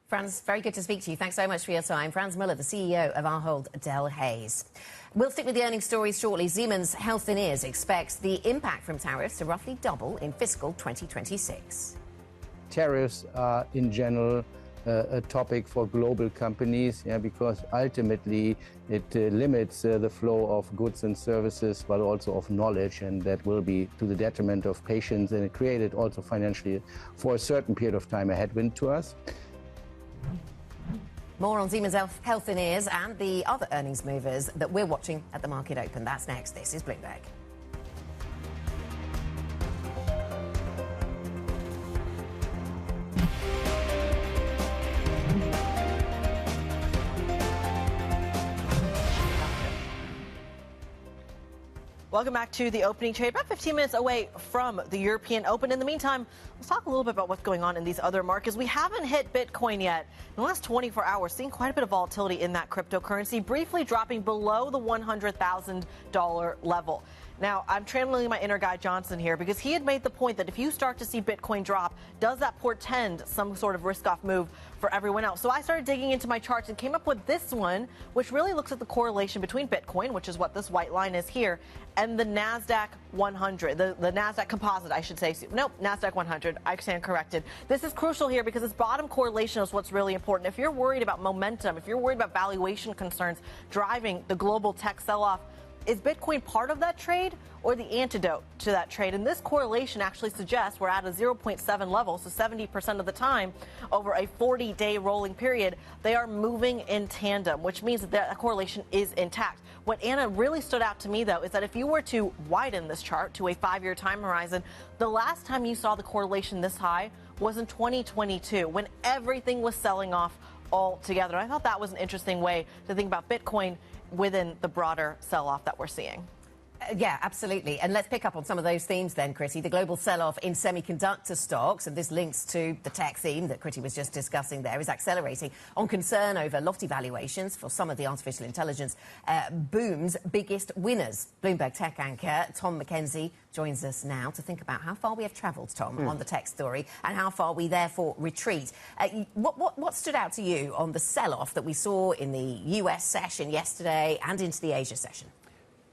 Frans, very good to speak to you. Thanks so much for your time. Frans Muller, the CEO of Ahold Delhaize. We'll stick with the earnings stories shortly. Siemens Healthineers expects the impact from tariffs to roughly double in fiscal 2026. Tariffs are, in general, a topic for global companies, because ultimately it limits the flow of goods and services, but also of knowledge, and that will be to the detriment of patients, and it created also financially, for a certain period of time, a headwind to us. More on Siemens Healthineers and the other earnings movers that we're watching at the market open. That's next. This is Bloomberg. Welcome back to the opening trade. About 15 minutes away from the European Open. In the meantime, let's talk a little bit about what's going on in these other markets. We haven't hit Bitcoin yet. In the last 24 hours, seeing quite a bit of volatility in that cryptocurrency, briefly dropping below the $100,000 level. Now, I'm channeling my inner Guy Johnson here because he had made the point that if you start to see Bitcoin drop, does that portend some sort of risk-off move for everyone else? So I started digging into my charts and came up with this one, which really looks at the correlation between Bitcoin, which is what this white line is here, and the NASDAQ 100, the NASDAQ composite, I should say. Nope, NASDAQ 100. I stand corrected. This is crucial here because this bottom correlation is what's really important. If you're worried about momentum, if you're worried about valuation concerns driving the global tech sell-off, is Bitcoin part of that trade or the antidote to that trade? And this correlation actually suggests we're at a 0.7 level, so 70% of the time over a 40-day rolling period, they are moving in tandem, which means that that correlation is intact. What Anna really stood out to me, though, is that if you were to widen this chart to a 5-year time horizon, the last time you saw the correlation this high was in 2022 when everything was selling off altogether. I thought that was an interesting way to think about Bitcoin within the broader sell-off that we're seeing. Yeah, absolutely. And let's pick up on some of those themes then, Kriti. The global sell-off in semiconductor stocks, and this links to the tech theme that Kriti was just discussing there, is accelerating on concern over lofty valuations for some of the artificial intelligence boom's biggest winners. Bloomberg tech anchor Tom McKenzie joins us now to think about how far we have travelled, Tom, on the tech story and how far we therefore retreat. What stood out to you on the sell-off that we saw in the US session yesterday and into the Asia session?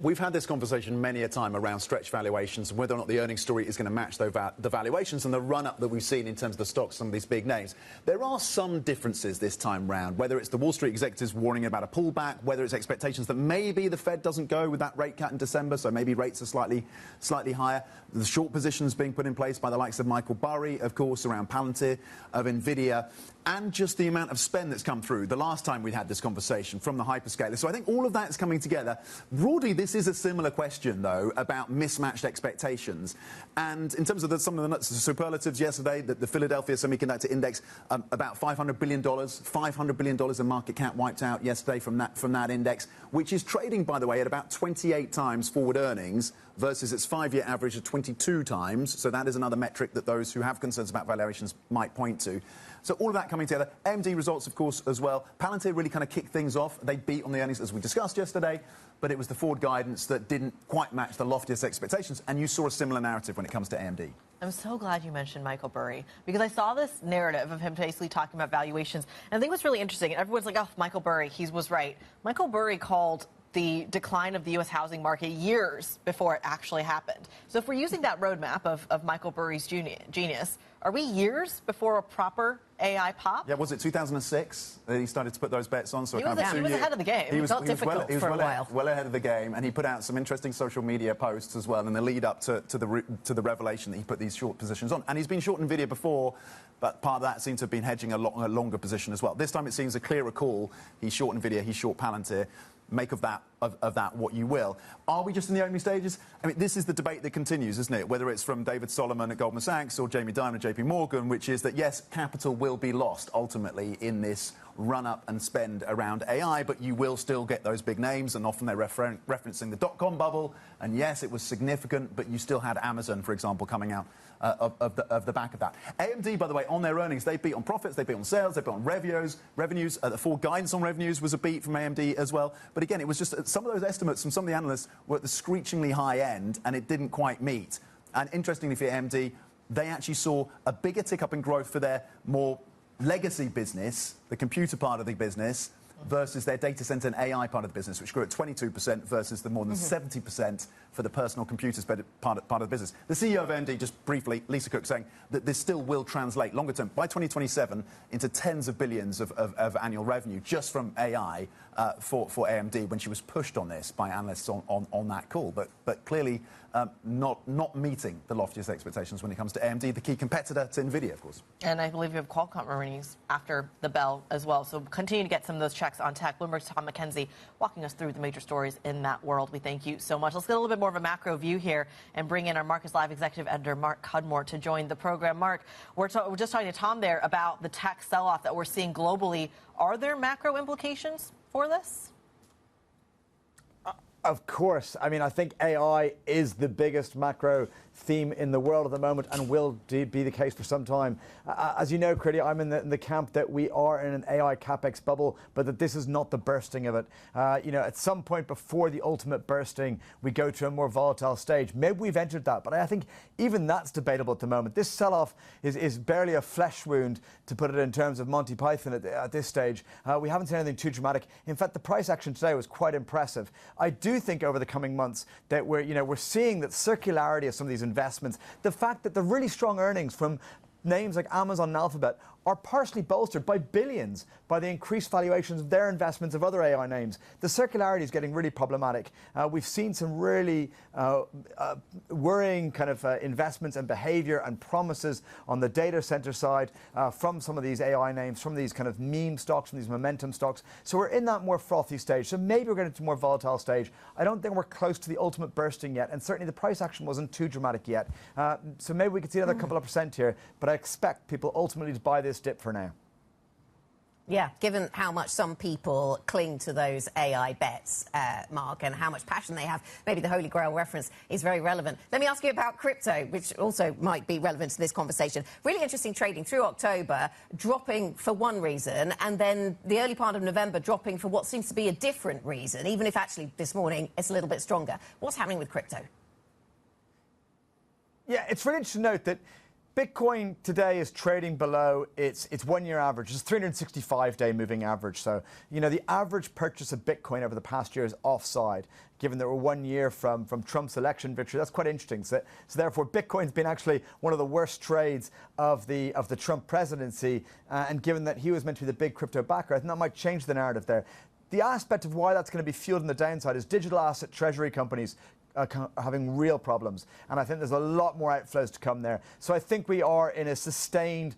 We've had this conversation many a time around stretch valuations and whether or not the earnings story is going to match the valuations and the run-up that we've seen in terms of the stocks, some of these big names. There are some differences this time round, whether it's the Wall Street executives warning about a pullback, whether it's expectations that maybe the Fed doesn't go with that rate cut in December, so maybe rates are slightly higher. The short positions being put in place by the likes of Michael Burry, of course, around Palantir, of Nvidia, and just the amount of spend that's come through the last time we had this conversation from the hyperscalers. So I think all of that is coming together. Broadly, this is a similar question, though, about mismatched expectations. And in terms of some of the superlatives yesterday, the Philadelphia Semiconductor Index, about $500 billion in market cap wiped out yesterday from that index, which is trading, by the way, at about 28 times forward earnings versus its 5-year average of 22 times. So that is another metric that those who have concerns about valuations might point to. So all of that coming together. AMD results, of course, as well. Palantir really kind of kicked things off. They beat on the earnings, as we discussed yesterday, but it was the forward guidance that didn't quite match the loftiest expectations. And you saw a similar narrative when it comes to AMD. I'm so glad you mentioned Michael Burry, because I saw this narrative of him basically talking about valuations. And I think what's really interesting, everyone's like, oh, Michael Burry, he was right. Michael Burry called the decline of the U.S. housing market years before it actually happened. So if we're using that roadmap of Michael Burry's genius, are we years before a proper AI pop? Yeah, was it 2006 that he started to put those bets on? So he was ahead of the game. He was while. well ahead of the game, and he put out some interesting social media posts as well in the lead up to the revelation that he put these short positions on. And he's been short Nvidia before, but part of that seems to have been hedging a longer position as well. This time it seems a clearer call. He's short Nvidia, he's short Palantir. Make of that what you will. Are we just in the opening stages? I mean, this is the debate that continues, isn't it? Whether it's from David Solomon at Goldman Sachs or Jamie Dimon at JP Morgan, which is that, yes, capital will be lost ultimately in this run-up and spend around AI, but you will still get those big names, and often they're referencing the dot-com bubble. And yes, it was significant, but you still had Amazon, for example, coming out of the back of that. AMD, by the way, on their earnings, they beat on profits, they beat on sales, they beat on revenues. The forward guidance on revenues was a beat from AMD as well. But again, it was just some of those estimates from some of the analysts were at the screechingly high end, and it didn't quite meet. And interestingly for AMD, they actually saw a bigger tick-up in growth for their more legacy business, the computer part of the business, versus their data center and AI part of the business, which grew at 22% versus the more than 70% for the personal computers part of the business. The CEO of AMD, just briefly, Lisa Cook, saying that this still will translate longer term, by 2027, into tens of billions of annual revenue just from AI for AMD, when she was pushed on this by analysts on that call. But clearly not meeting the loftiest expectations when it comes to AMD, the key competitor to Nvidia, of course. And I believe you have Qualcomm earnings after the bell as well. So continue to get some of those checks on tech. Bloomberg's Tom McKenzie walking us through the major stories in that world. We thank you so much. Let's get a little bit more of a macro view here and bring in our Marcus Live executive editor, Mark Cudmore, to join the program. Mark, we're just talking to Tom there about the tech sell-off that we're seeing globally. Are there macro implications for this? Of course. I mean, I think AI is the biggest macro theme in the world at the moment and will be the case for some time. As you know, Kriti, I'm in the camp that we are in an AI capex bubble, but that this is not the bursting of it. At some point before the ultimate bursting, we go to a more volatile stage. Maybe we've entered that, but I think even that's debatable at the moment. This sell-off is barely a flesh wound, to put it in terms of Monty Python at this stage. We haven't seen anything too dramatic. In fact, the price action today was quite impressive. I do think over the coming months that we're seeing that circularity of some of these investments, the fact that the really strong earnings from names like Amazon and Alphabet are partially bolstered by billions by the increased valuations of their investments of other AI names. The circularity is getting really problematic. We've seen some really worrying kind of investments and behavior and promises on the data center side from some of these AI names, from these kind of meme stocks, from these momentum stocks. So we're in that more frothy stage. So maybe we're getting to a more volatile stage. I don't think we're close to the ultimate bursting yet, and certainly the price action wasn't too dramatic yet. So maybe we could see another couple of percent here, but I expect people ultimately to buy this dip for now. Yeah, given how much some people cling to those AI bets, Mark, and how much passion they have, maybe the Holy Grail reference is very relevant. Let me ask you about crypto, which also might be relevant to this conversation. Really interesting trading through October, dropping for one reason, and then the early part of November dropping for what seems to be a different reason, even if actually this morning it's a little bit stronger. What's happening with crypto? Yeah, it's really interesting to note that Bitcoin today is trading below its 1 year average. It's 365-day moving average. So, the average purchase of Bitcoin over the past year is offside, given that we're 1 year from Trump's election victory. That's quite interesting. So therefore, Bitcoin's been actually one of the worst trades of the Trump presidency. And given that he was meant to be the big crypto backer, I think that might change the narrative there. The aspect of why that's going to be fueled on the downside is digital asset treasury companies are having real problems, and I think there's a lot more outflows to come there. So I think we are in a sustained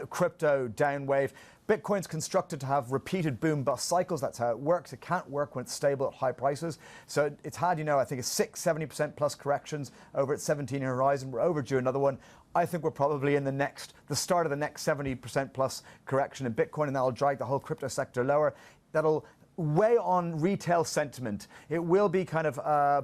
crypto down wave. Bitcoin's constructed to have repeated boom-bust cycles. That's how it works. It can't work when it's stable at high prices. So it's had, I think, a 70% plus corrections over its 17-year horizon. We're overdue another one. I think we're probably in the start of the next 70% plus correction in Bitcoin, and that'll drag the whole crypto sector lower. That'll weigh on retail sentiment. It will be kind of,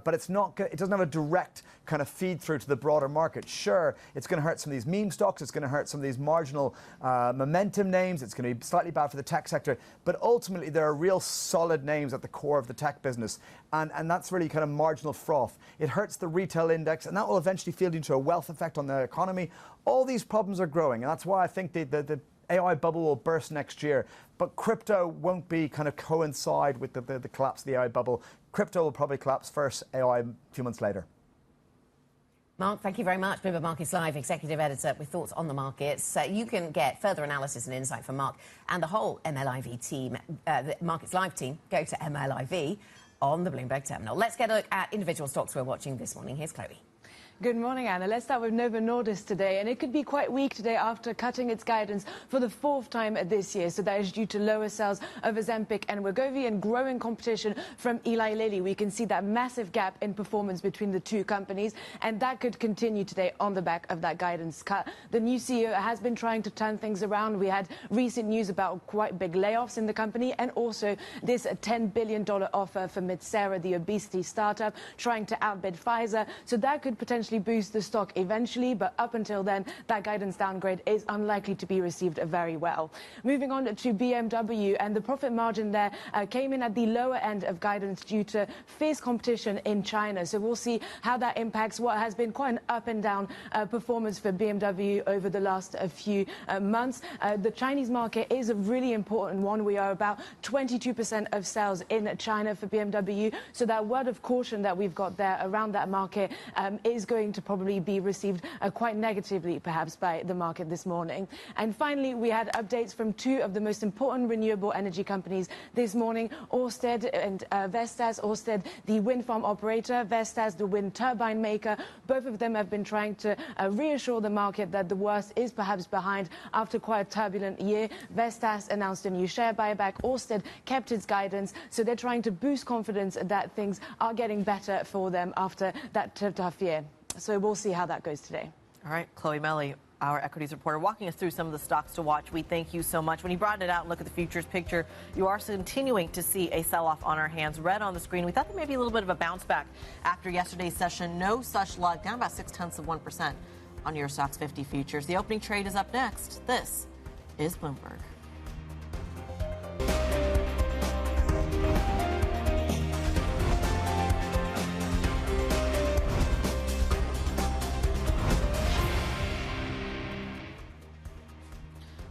but it's not. It doesn't have a direct kind of feed through to the broader market. Sure, it's going to hurt some of these meme stocks. It's going to hurt some of these marginal momentum names. It's going to be slightly bad for the tech sector. But ultimately, there are real solid names at the core of the tech business, and that's really kind of marginal froth. It hurts the retail index, and that will eventually feed into a wealth effect on the economy. All these problems are growing, and that's why I think the AI bubble will burst next year. But crypto won't be kind of coincide with the collapse of the AI bubble. Crypto will probably collapse first, AI a few months later. Mark, thank you very much. Bloomberg Markets Live, Executive Editor with thoughts on the markets. You can get further analysis and insight from Mark and the whole MLIV team, the Markets Live team. Go to MLIV on the Bloomberg terminal. Let's get a look at individual stocks we're watching this morning. Here's Chloe. Good morning, Anna. Let's start with Novo Nordisk today, and it could be quite weak today after cutting its guidance for the fourth time this year. So that is due to lower sales of Ozempic and Wegovy and growing competition from Eli Lilly. We can see that massive gap in performance between the two companies, and that could continue today on the back of that guidance cut. The new CEO has been trying to turn things around. We had recent news about quite big layoffs in the company, and also this $10 billion offer for Metsera, the obesity startup, trying to outbid Pfizer. So that could potentially boost the stock eventually, but up until then, that guidance downgrade is unlikely to be received very well. Moving on to BMW, and the profit margin there came in at the lower end of guidance due to fierce competition in China. So we'll see how that impacts what has been quite an up and down performance for BMW over the last few months. The Chinese market is a really important one. We are about 22% of sales in China for BMW. So that word of caution that we've got there around that market is going to probably be received quite negatively, perhaps, by the market this morning. And finally, we had updates from two of the most important renewable energy companies this morning, Ørsted and Vestas. Ørsted, the wind farm operator, Vestas, the wind turbine maker. Both of them have been trying to reassure the market that the worst is perhaps behind after quite a turbulent year. Vestas announced a new share buyback. Ørsted kept its guidance, so they're trying to boost confidence that things are getting better for them after that tough year. So we'll see how that goes today. All right, Chloe Melly, our equities reporter, walking us through some of the stocks to watch. We thank you so much. When you brought it out and look at the futures picture, you are continuing to see a sell-off on our hands. Red on the screen. We thought there may be a little bit of a bounce back after yesterday's session. No such luck. Down about 0.6% on your Stocks 50 futures. The opening trade is up next. This is Bloomberg.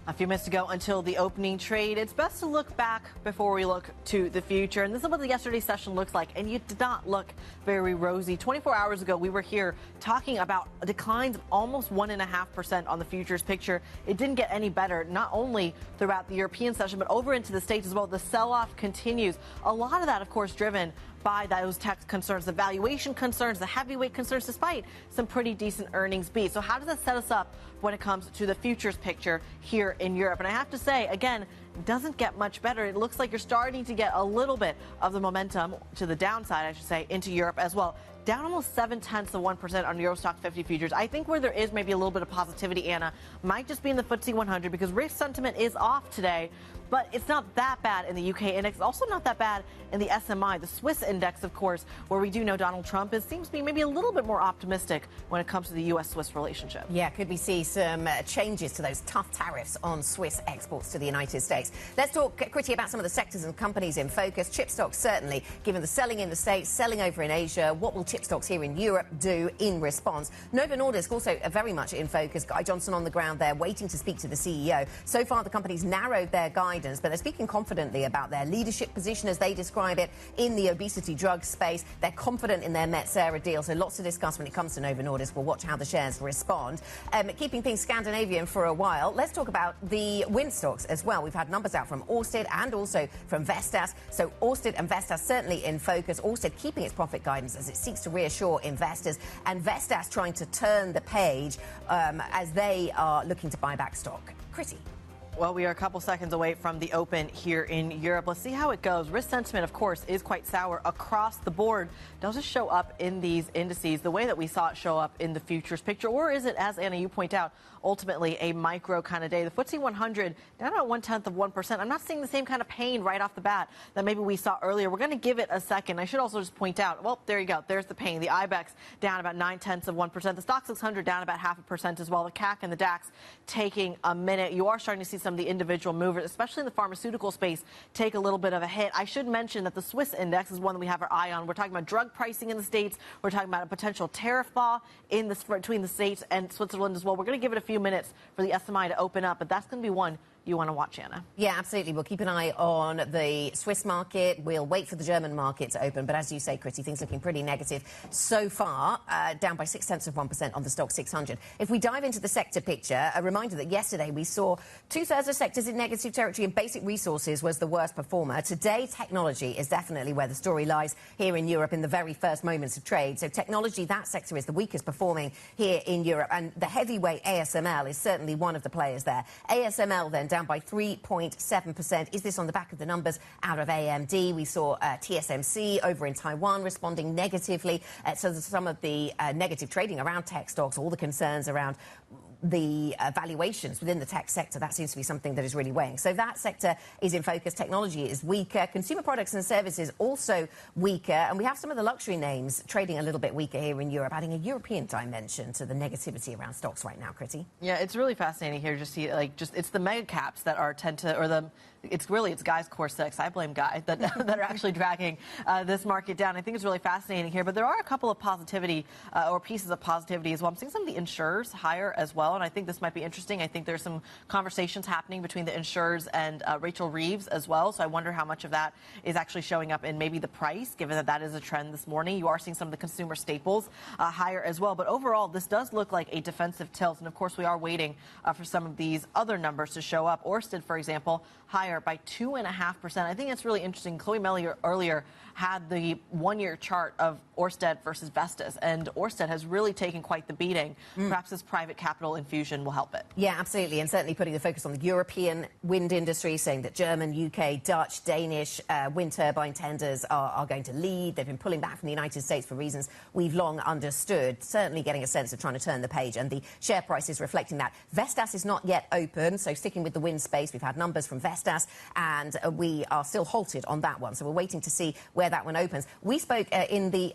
A few minutes to go until the opening trade. It's best to look back before we look to the future. And this is what the yesterday's session looks like. And you did not look very rosy. 24 hours ago, we were here talking about declines of almost 1.5% on the futures picture. It didn't get any better, not only throughout the European session, but over into the States as well. The sell-off continues. A lot of that, of course, driven by those tech concerns, the valuation concerns, the heavyweight concerns, despite some pretty decent earnings beats. So how does that set us up when it comes to the futures picture here in Europe? And I have to say, again, it doesn't get much better. It looks like you're starting to get a little bit of the momentum to the downside, I should say, into Europe as well. Down almost 0.7% on Euro Stock 50 futures. I think where there is maybe a little bit of positivity, Anna, might just be in the FTSE 100 because risk sentiment is off today. But it's not that bad in the UK index. It's also not that bad in the SMI, the Swiss index, of course, where we do know Donald Trump seems to be maybe a little bit more optimistic when it comes to the U.S.-Swiss relationship. Yeah, could we see some changes to those tough tariffs on Swiss exports to the United States? Let's talk, Kriti, about some of the sectors and companies in focus. Chip stocks, certainly, given the selling in the States, selling over in Asia. What will chip stocks here in Europe do in response? Novo Nordisk also very much in focus. Guy Johnson on the ground there, waiting to speak to the CEO. So far, the company's narrowed their guidance, but they're speaking confidently about their leadership position, as they describe it, in the obesity drug space. They're confident in their Metsera deal, so lots to discuss when it comes to Novo Nordisk. We'll watch how the shares respond. Keeping things Scandinavian for a while, let's talk about the wind stocks as well. We've had numbers out from Ørsted and also from Vestas. So Ørsted and Vestas certainly in focus. Ørsted keeping its profit guidance as it seeks to reassure investors, and Vestas trying to turn the page as they are looking to buy back stock. Kriti. Well, we are a couple seconds away from the open here in Europe. Let's see how it goes. Risk sentiment, of course, is quite sour across the board. Does it show up in these indices the way that we saw it show up in the futures picture? Or is it, as Anna, you point out, ultimately a micro kind of day? The FTSE 100 down about 0.1%. I'm not seeing the same kind of pain right off the bat that maybe we saw earlier. We're going to give it a second. I should also just point out, well, there you go. There's the pain. The IBEX down about 0.9%. The Stock 600 down about 0.5% as well. The CAC and the DAX taking a minute. You are starting to see some of the individual movers, especially in the pharmaceutical space, take a little bit of a hit. I should mention that the Swiss index is one that we have our eye on. We're talking about drug pricing in the States. We're talking about a potential tariff law between the States and Switzerland as well. We're going to give it a few minutes for the SMI to open up, but that's going to be one you want to watch, Anna. Yeah, absolutely. We'll keep an eye on the Swiss market. We'll wait for the German market to open. But as you say, Kriti, things looking pretty negative so far, down by 0.6% on the Stock 600. If we dive into the sector picture, a reminder that yesterday we saw 2/3 of sectors in negative territory, and basic resources was the worst performer. Today, technology is definitely where the story lies here in Europe in the very first moments of trade. So technology, that sector is the weakest performing here in Europe. And the heavyweight ASML is certainly one of the players there. ASML then down by 3.7%. Is this on the back of the numbers out of AMD? We saw TSMC over in Taiwan responding negatively. So there's some of the negative trading around tech stocks, all the concerns around the valuations within the tech sector. That seems to be something that is really weighing. So that sector is in focus. Technology is weaker. Consumer products and services also weaker. And we have some of the luxury names trading a little bit weaker here in Europe, adding a European dimension to the negativity around stocks right now, Kriti. Yeah, it's really fascinating here to see, it's the mega caps that are it's Guy's core 6. I blame Guy that are actually dragging this market down. I think it's really fascinating here, but there are a couple of positivity or pieces of positivity as well. I'm seeing some of the insurers higher as well, and I think this might be interesting. I think there's some conversations happening between the insurers and Rachel Reeves as well, so I wonder how much of that is actually showing up in maybe the price, given that that is a trend this morning. You are seeing some of the consumer staples higher as well, but overall, this does look like a defensive tilt, and of course, we are waiting for some of these other numbers to show up. Orsted, for example, higher by 2.5%. I think it's really interesting. Chloe Mellier earlier had the one-year chart of Orsted versus Vestas, and Orsted has really taken quite the beating. Perhaps this private capital infusion will help it. Yeah, absolutely, and certainly putting the focus on the European wind industry, saying that German, UK, Dutch, Danish wind turbine tenders are going to lead. They've been pulling back from the United States for reasons we've long understood. Certainly getting a sense of trying to turn the page, and the share price is reflecting that. Vestas is not yet open, so sticking with the wind space, we've had numbers from Vestas, and we are still halted on that one. So we're waiting to see where that one opens. We spoke earlier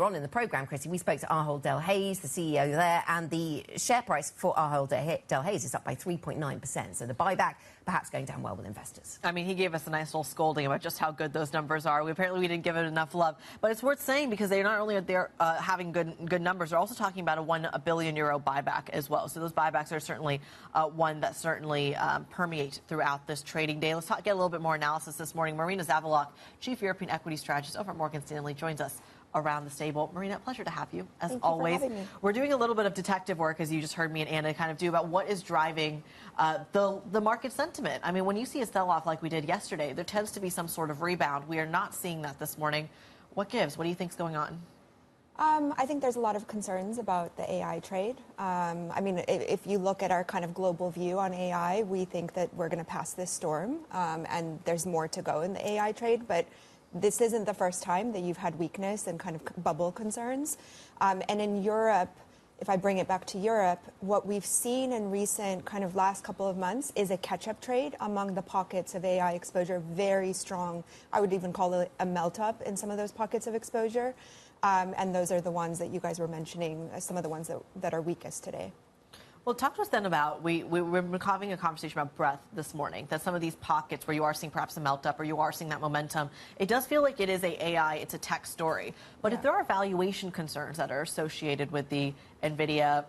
on in the programme, Kriti, we spoke to Ahold Delhaize, the CEO there, and the share price for Ahold Delhaize is up by 3.9%. So the buyback perhaps going down well with investors. I mean, he gave us a nice little scolding about just how good those numbers are. Apparently we didn't give it enough love. But it's worth saying because they not only are there having good numbers, they're also talking about a €1 billion buyback as well. So those buybacks are certainly one that certainly permeate throughout this trading day. Let's get a little bit more analysis this morning. Marina Zavalock, Chief European Equity Strategist over at Morgan Stanley, joins us around the stable. Marina, pleasure to have you, as always. We're doing a little bit of detective work, as you just heard me and Anna kind of do, about what is driving the market sentiment. I mean, when you see a sell-off like we did yesterday, there tends to be some sort of rebound. We are not seeing that this morning. What gives? What do you think is going on? I think there's a lot of concerns about the AI trade. I mean, if you look at our kind of global view on AI, we think that we're going to pass this storm, and there's more to go in the AI trade, but this isn't the first time that you've had weakness and kind of bubble concerns. And in Europe, if I bring it back to Europe, what we've seen in recent kind of last couple of months is a catch-up trade among the pockets of AI exposure, very strong. I would even call it a melt-up in some of those pockets of exposure. And those are the ones that you guys were mentioning, some of the ones that are weakest today. Well, talk to us then about, we're having a conversation about breadth this morning, that some of these pockets where you are seeing perhaps a melt-up or you are seeing that momentum, it does feel like it is a AI, it's a tech story. But if there are valuation concerns that are associated with the Nvidia,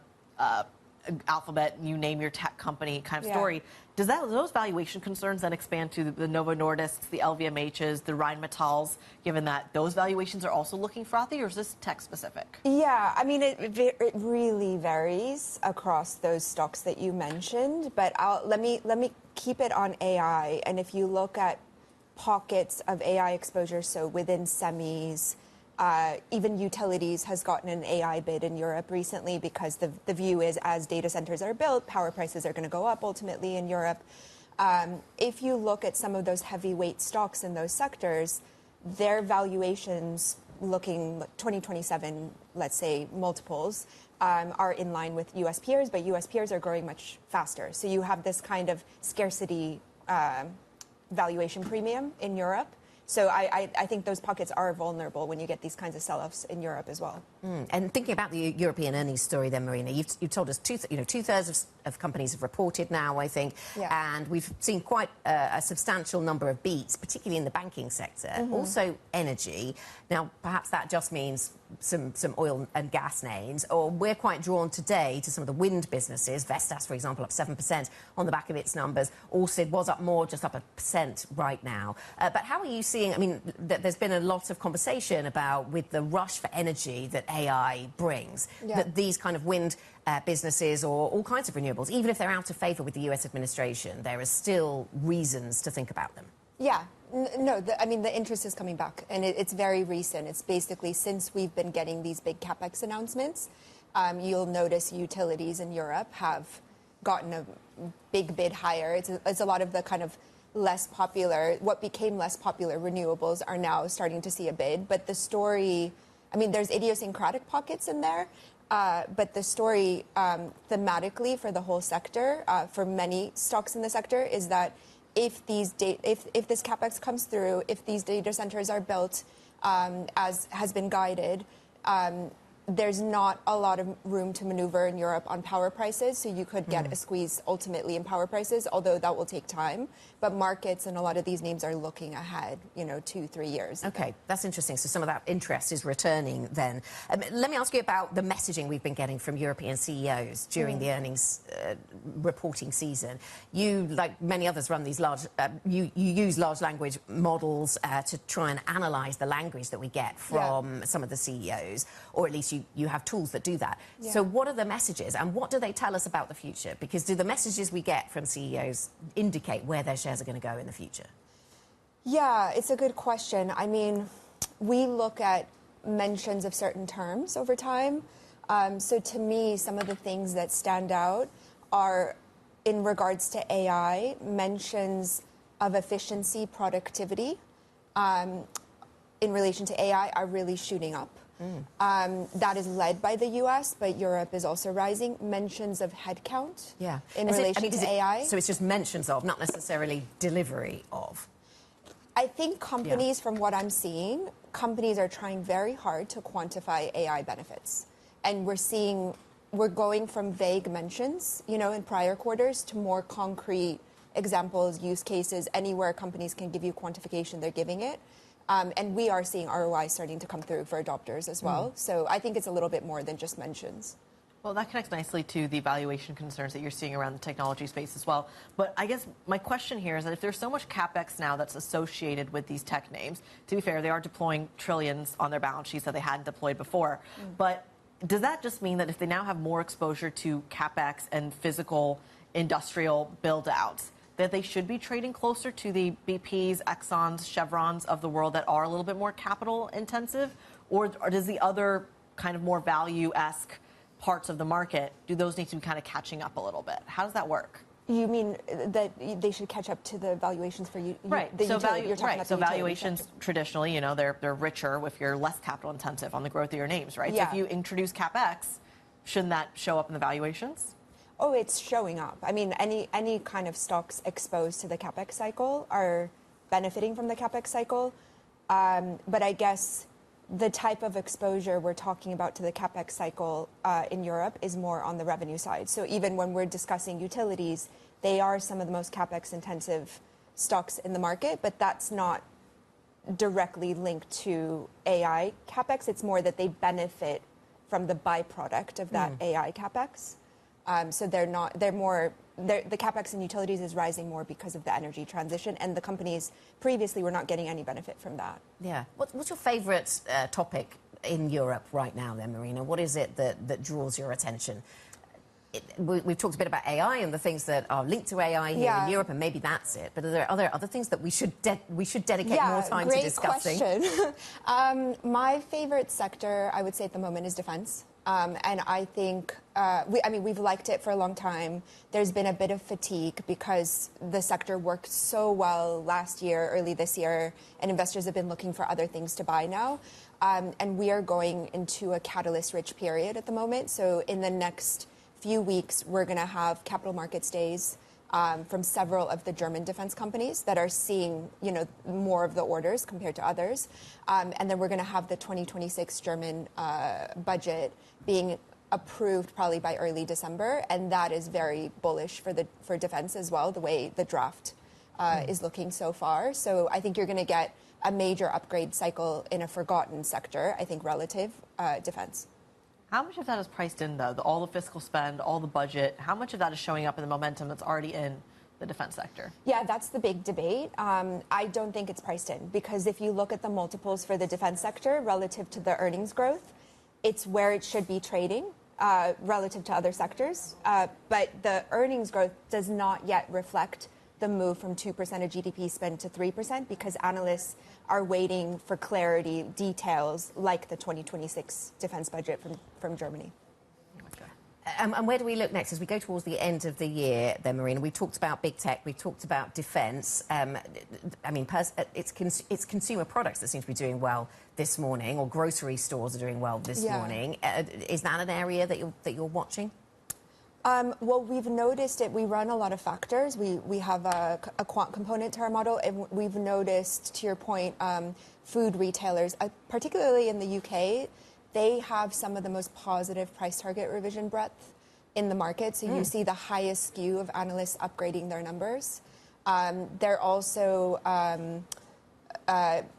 Alphabet, you name your tech company kind of story, does those valuation concerns then expand to the Novo Nordisks, the LVMHs, the Rheinmetalls, given that those valuations are also looking frothy, or is this tech specific? Yeah, I mean, it really varies across those stocks that you mentioned, but let me keep it on AI. And if you look at pockets of AI exposure, so within semis, Even utilities has gotten an AI bid in Europe recently because the view is as data centers are built, power prices are going to go up ultimately in Europe. If you look at some of those heavyweight stocks in those sectors, their valuations looking 2027, let's say, multiples, are in line with U.S. peers, but U.S. peers are growing much faster. So you have this kind of scarcity valuation premium in Europe. So I think those pockets are vulnerable when you get these kinds of sell-offs in Europe as well. And thinking about the European earnings story then, Marina, you've told us two-thirds of companies have reported now, I think, and we've seen quite a substantial number of beats, particularly in the banking sector, also energy. Now, perhaps that just means some oil and gas names, or we're quite drawn today to some of the wind businesses. Vestas, for example, up 7% on the back of its numbers. Allseed was up more, just up 1% right now. But how are you seeing, I mean, there's been a lot of conversation about, with the rush for energy that AI brings, that these kind of wind businesses or all kinds of renewables, even if they're out of favour with the US administration, there are still reasons to think about them. Yeah. No, I mean, the interest is coming back, and it's very recent. It's basically since we've been getting these big capex announcements, you'll notice utilities in Europe have gotten a big bid higher. It's a lot of the kind of less popular, what became less popular renewables are now starting to see a bid. But the story, I mean, there's idiosyncratic pockets in there, but the story thematically for the whole sector, for many stocks in the sector, is that if this capex comes through, if these data centers are built as has been guided, there's not a lot of room to maneuver in Europe on power prices, so you could get a squeeze ultimately in power prices, although that will take time. But markets and a lot of these names are looking ahead, 2-3 years. Okay, that's interesting. So some of that interest is returning then. Let me ask you about the messaging we've been getting from European CEOs during the earnings reporting season. You, like many others, run these large, you use large language models to try and analyse the language that we get from some of the CEOs, or at least you have tools that do that. So what are the messages and what do they tell us about the future? Because do the messages we get from CEOs indicate where their shares are going to go in the future? Yeah, it's a good question. I mean, we look at mentions of certain terms over time. So to me, some of the things that stand out are, in regards to AI, mentions of efficiency, productivity in relation to AI are really shooting up. That is led by the US, but Europe is also rising. Mentions of headcount in relation to AI. So it's just mentions of, not necessarily delivery of. I think companies, from what I'm seeing, companies are trying very hard to quantify AI benefits. And we're going from vague mentions, in prior quarters to more concrete examples, use cases, anywhere companies can give you quantification, they're giving it. And we are seeing ROI starting to come through for adopters as well. So I think it's a little bit more than just mentions. Well, that connects nicely to the valuation concerns that you're seeing around the technology space as well. But I guess my question here is that if there's so much capex now that's associated with these tech names, to be fair, they are deploying trillions on their balance sheets that they hadn't deployed before. But does that just mean that if they now have more exposure to capex and physical industrial build-outs, that they should be trading closer to the BPs, Exxons, Chevrons of the world that are a little bit more capital intensive? Or does the other kind of more value-esque parts of the market, do those need to be kind of catching up a little bit? How does that work? You mean that they should catch up to the valuations for you? Right. So valuations traditionally, they're richer if you're less capital intensive on the growth of your names, right? So if you introduce capex, shouldn't that show up in the valuations? Oh, it's showing up. I mean, any kind of stocks exposed to the capex cycle are benefiting from the capex cycle. But I guess the type of exposure we're talking about to the capex cycle in Europe is more on the revenue side. So even when we're discussing utilities, they are some of the most capex intensive stocks in the market, but that's not directly linked to AI capex. It's more that they benefit from the byproduct of that AI capex. So the capex in utilities is rising more because of the energy transition, and the companies previously were not getting any benefit from that. Yeah. What's your favourite topic in Europe right now then, Marina? What is it that draws your attention? we've talked a bit about AI and the things that are linked to AI here in Europe, and maybe that's it. But are there other things that we should dedicate more time to discussing? Great question. My favorite sector, I would say at the moment, is defense. And I think, we've liked it for a long time. There's been a bit of fatigue because the sector worked so well last year, early this year, and investors have been looking for other things to buy now. And we are going into a catalyst-rich period at the moment. So in the next few weeks, we're going to have capital markets days from several of the German defense companies that are seeing, more of the orders compared to others. And then we're going to have the 2026 German budget being approved probably by early December. And that is very bullish for defense as well, the way the draft is looking so far. So I think you're going to get a major upgrade cycle in a forgotten sector, I think, relative defense. How much of that is priced in, though? All the fiscal spend, all the budget, how much of that is showing up in the momentum that's already in the defense sector? Yeah, that's the big debate. I don't think it's priced in, because if you look at the multiples for the defense sector relative to the earnings growth, it's where it should be trading relative to other sectors. But the earnings growth does not yet reflect the move from 2% of GDP spend to 3%, because analysts are waiting for clarity, details like the 2026 defense budget from Germany. And where do we look next as we go towards the end of the year then, Marina? We've talked about big tech, we've talked about defence. It's consumer products that seem to be doing well this morning, or grocery stores are doing well this morning. Is that an area that you're watching? Well, we've noticed it. We run a lot of factors. We have a quant component to our model, and we've noticed, to your point, food retailers, particularly in the UK, they have some of the most positive price target revision breadth in the market. So you see the highest skew of analysts upgrading their numbers. They're also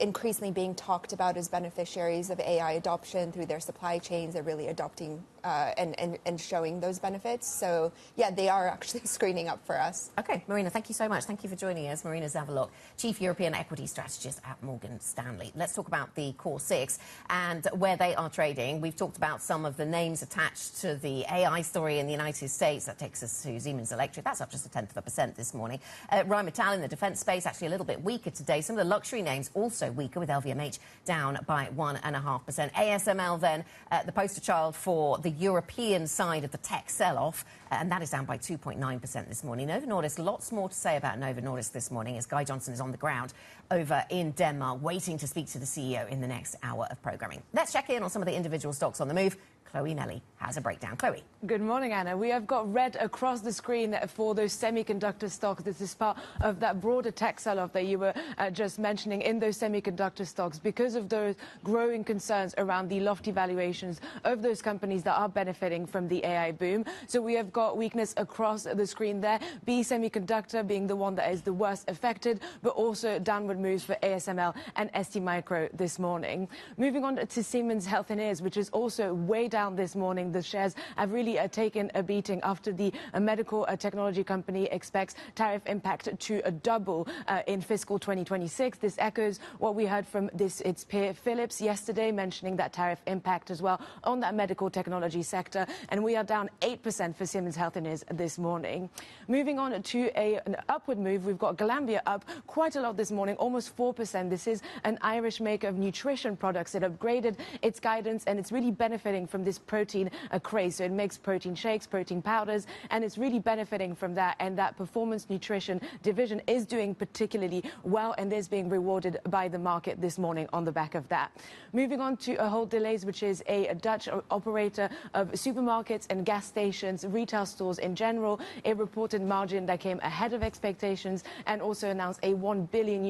increasingly being talked about as beneficiaries of AI adoption through their supply chains. They're really adopting and showing those benefits. So, yeah, they are actually screening up for us. OK, Marina, thank you so much. Thank you for joining us. Marina Zavalock, Chief European Equity Strategist at Morgan Stanley. Let's talk about the Core 6 and where they are trading. We've talked about some of the names attached to the AI story in the United States. That takes us to Siemens Electric. That's up just 0.1% this morning. Rheinmetall in the defence space, actually a little bit weaker today. Some of the luxury names also weaker, with LVMH down by 1.5%. ASML then, the poster child for the European side of the tech sell-off, and that is down by 2.9% this morning. Novo Nordisk, lots more to say about Novo Nordisk this morning, as Guy Johnson is on the ground over in Denmark, waiting to speak to the CEO in the next hour of programming. Let's check in on some of the individual stocks on the move. Chloe Nelly has a breakdown. Chloe. Good morning, Anna. We have got red across the screen for those semiconductor stocks. This is part of that broader tech sell-off that you were just mentioning in those semiconductor stocks, because of those growing concerns around the lofty valuations of those companies that are benefiting from the AI boom. So we have got weakness across the screen there. B Semiconductor being the one that is the worst affected, but also downward moves for ASML and ST Micro this morning. Moving on to Siemens Healthineers, which is also way down this morning. The shares have really taken a beating after the medical technology company expects tariff impact to double in fiscal 2026. This echoes what we heard from its peer Philips yesterday, mentioning that tariff impact as well on that medical technology sector. And we are down 8% for Siemens Healthineers this morning. Moving on to an upward move, we've got Glanbia up quite a lot this morning, almost 4%. This is an Irish maker of nutrition products. It upgraded its guidance, and it's really benefiting from this protein craze. So it makes protein shakes, protein powders, and it's really benefiting from that. And that performance nutrition division is doing particularly well, and is being rewarded by the market this morning on the back of that. Moving on to Ahold Delhaize, which is a Dutch operator of supermarkets and gas stations, retail stores in general. It reported margin that came ahead of expectations, and also announced a €1 billion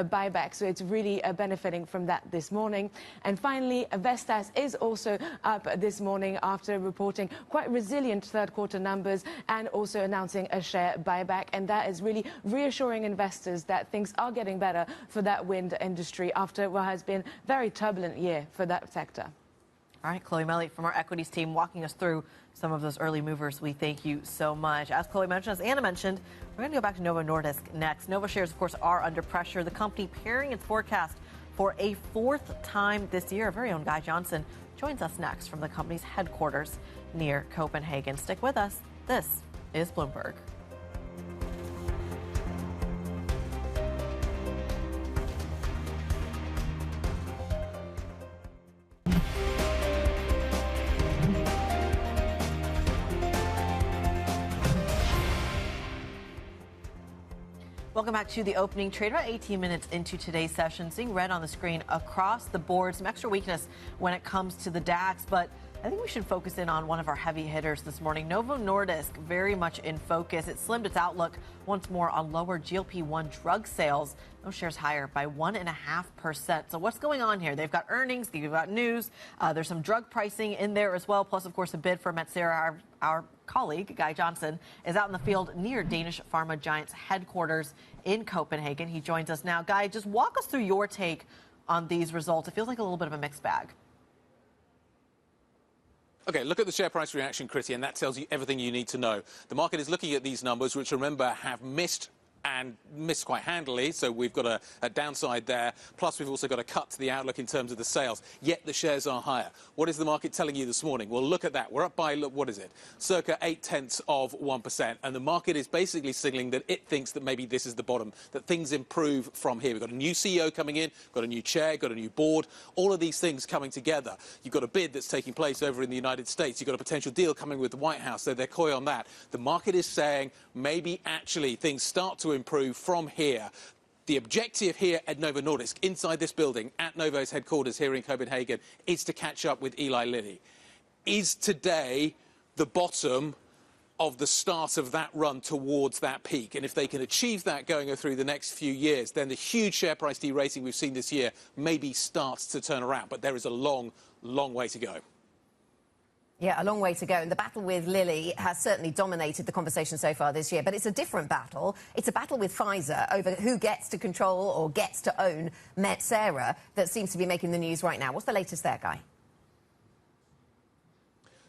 buyback. So it's really benefiting from that this morning. And finally, Vestas is also up this morning after reporting quite resilient third quarter numbers, and also announcing a share buyback. And that is really reassuring investors that things are getting better for that wind industry after what has been a very turbulent year for that sector. All right, Chloe Melly from our equities team walking us through some of those early movers. We thank you so much. As Chloe mentioned, as Anna mentioned, we're going to go back to Novo Nordisk next. Novo shares, of course, are under pressure. The company paring its forecast for a fourth time this year. Our very own Guy Johnson joins us next from the company's headquarters near Copenhagen. Stick with us. This is Bloomberg. Welcome back to the opening trade. About 18 minutes into today's session, seeing red on the screen across the board. Some extra weakness when it comes to the DAX, but I think we should focus in on one of our heavy hitters this morning. Novo Nordisk, very much in focus. It slimmed its outlook once more on lower GLP-1 drug sales. Those shares higher by 1.5%. So what's going on here? They've got earnings, they've got news. There's some drug pricing in there as well. Plus, of course, a bid for Metsera. Our colleague, Guy Johnson, is out in the field near Danish pharma giant's headquarters in Copenhagen. He joins us now. Guy, just walk us through your take on these results. It feels like a little bit of a mixed bag. Okay, look at the share price reaction, Kriti, and that tells you everything you need to know. The market is looking at these numbers, which, remember, have missed quite handily, so we've got a downside there. Plus, we've also got a cut to the outlook in terms of the sales, yet the shares are higher. What is the market telling you this morning? Well, look at that. We're up by, look, what is it? Circa 0.8%, and the market is basically signaling that it thinks that maybe this is the bottom, that things improve from here. We've got a new CEO coming in, got a new chair, got a new board, all of these things coming together. You've got a bid that's taking place over in the United States. You've got a potential deal coming with the White House, so they're coy on that. The market is saying maybe actually things start to improve from here. The objective here at Novo Nordisk, inside this building, at Novo's headquarters here in Copenhagen, is to catch up with Eli Lilly. Is today the bottom of the start of that run towards that peak? And if they can achieve that going through the next few years, then the huge share price de-rating we've seen this year maybe starts to turn around. But there is a long, long way to go. Yeah, a long way to go. And the battle with Lilly has certainly dominated the conversation so far this year. But it's a different battle. It's a battle with Pfizer over who gets to control or gets to own Metsera that seems to be making the news right now. What's the latest there, Guy?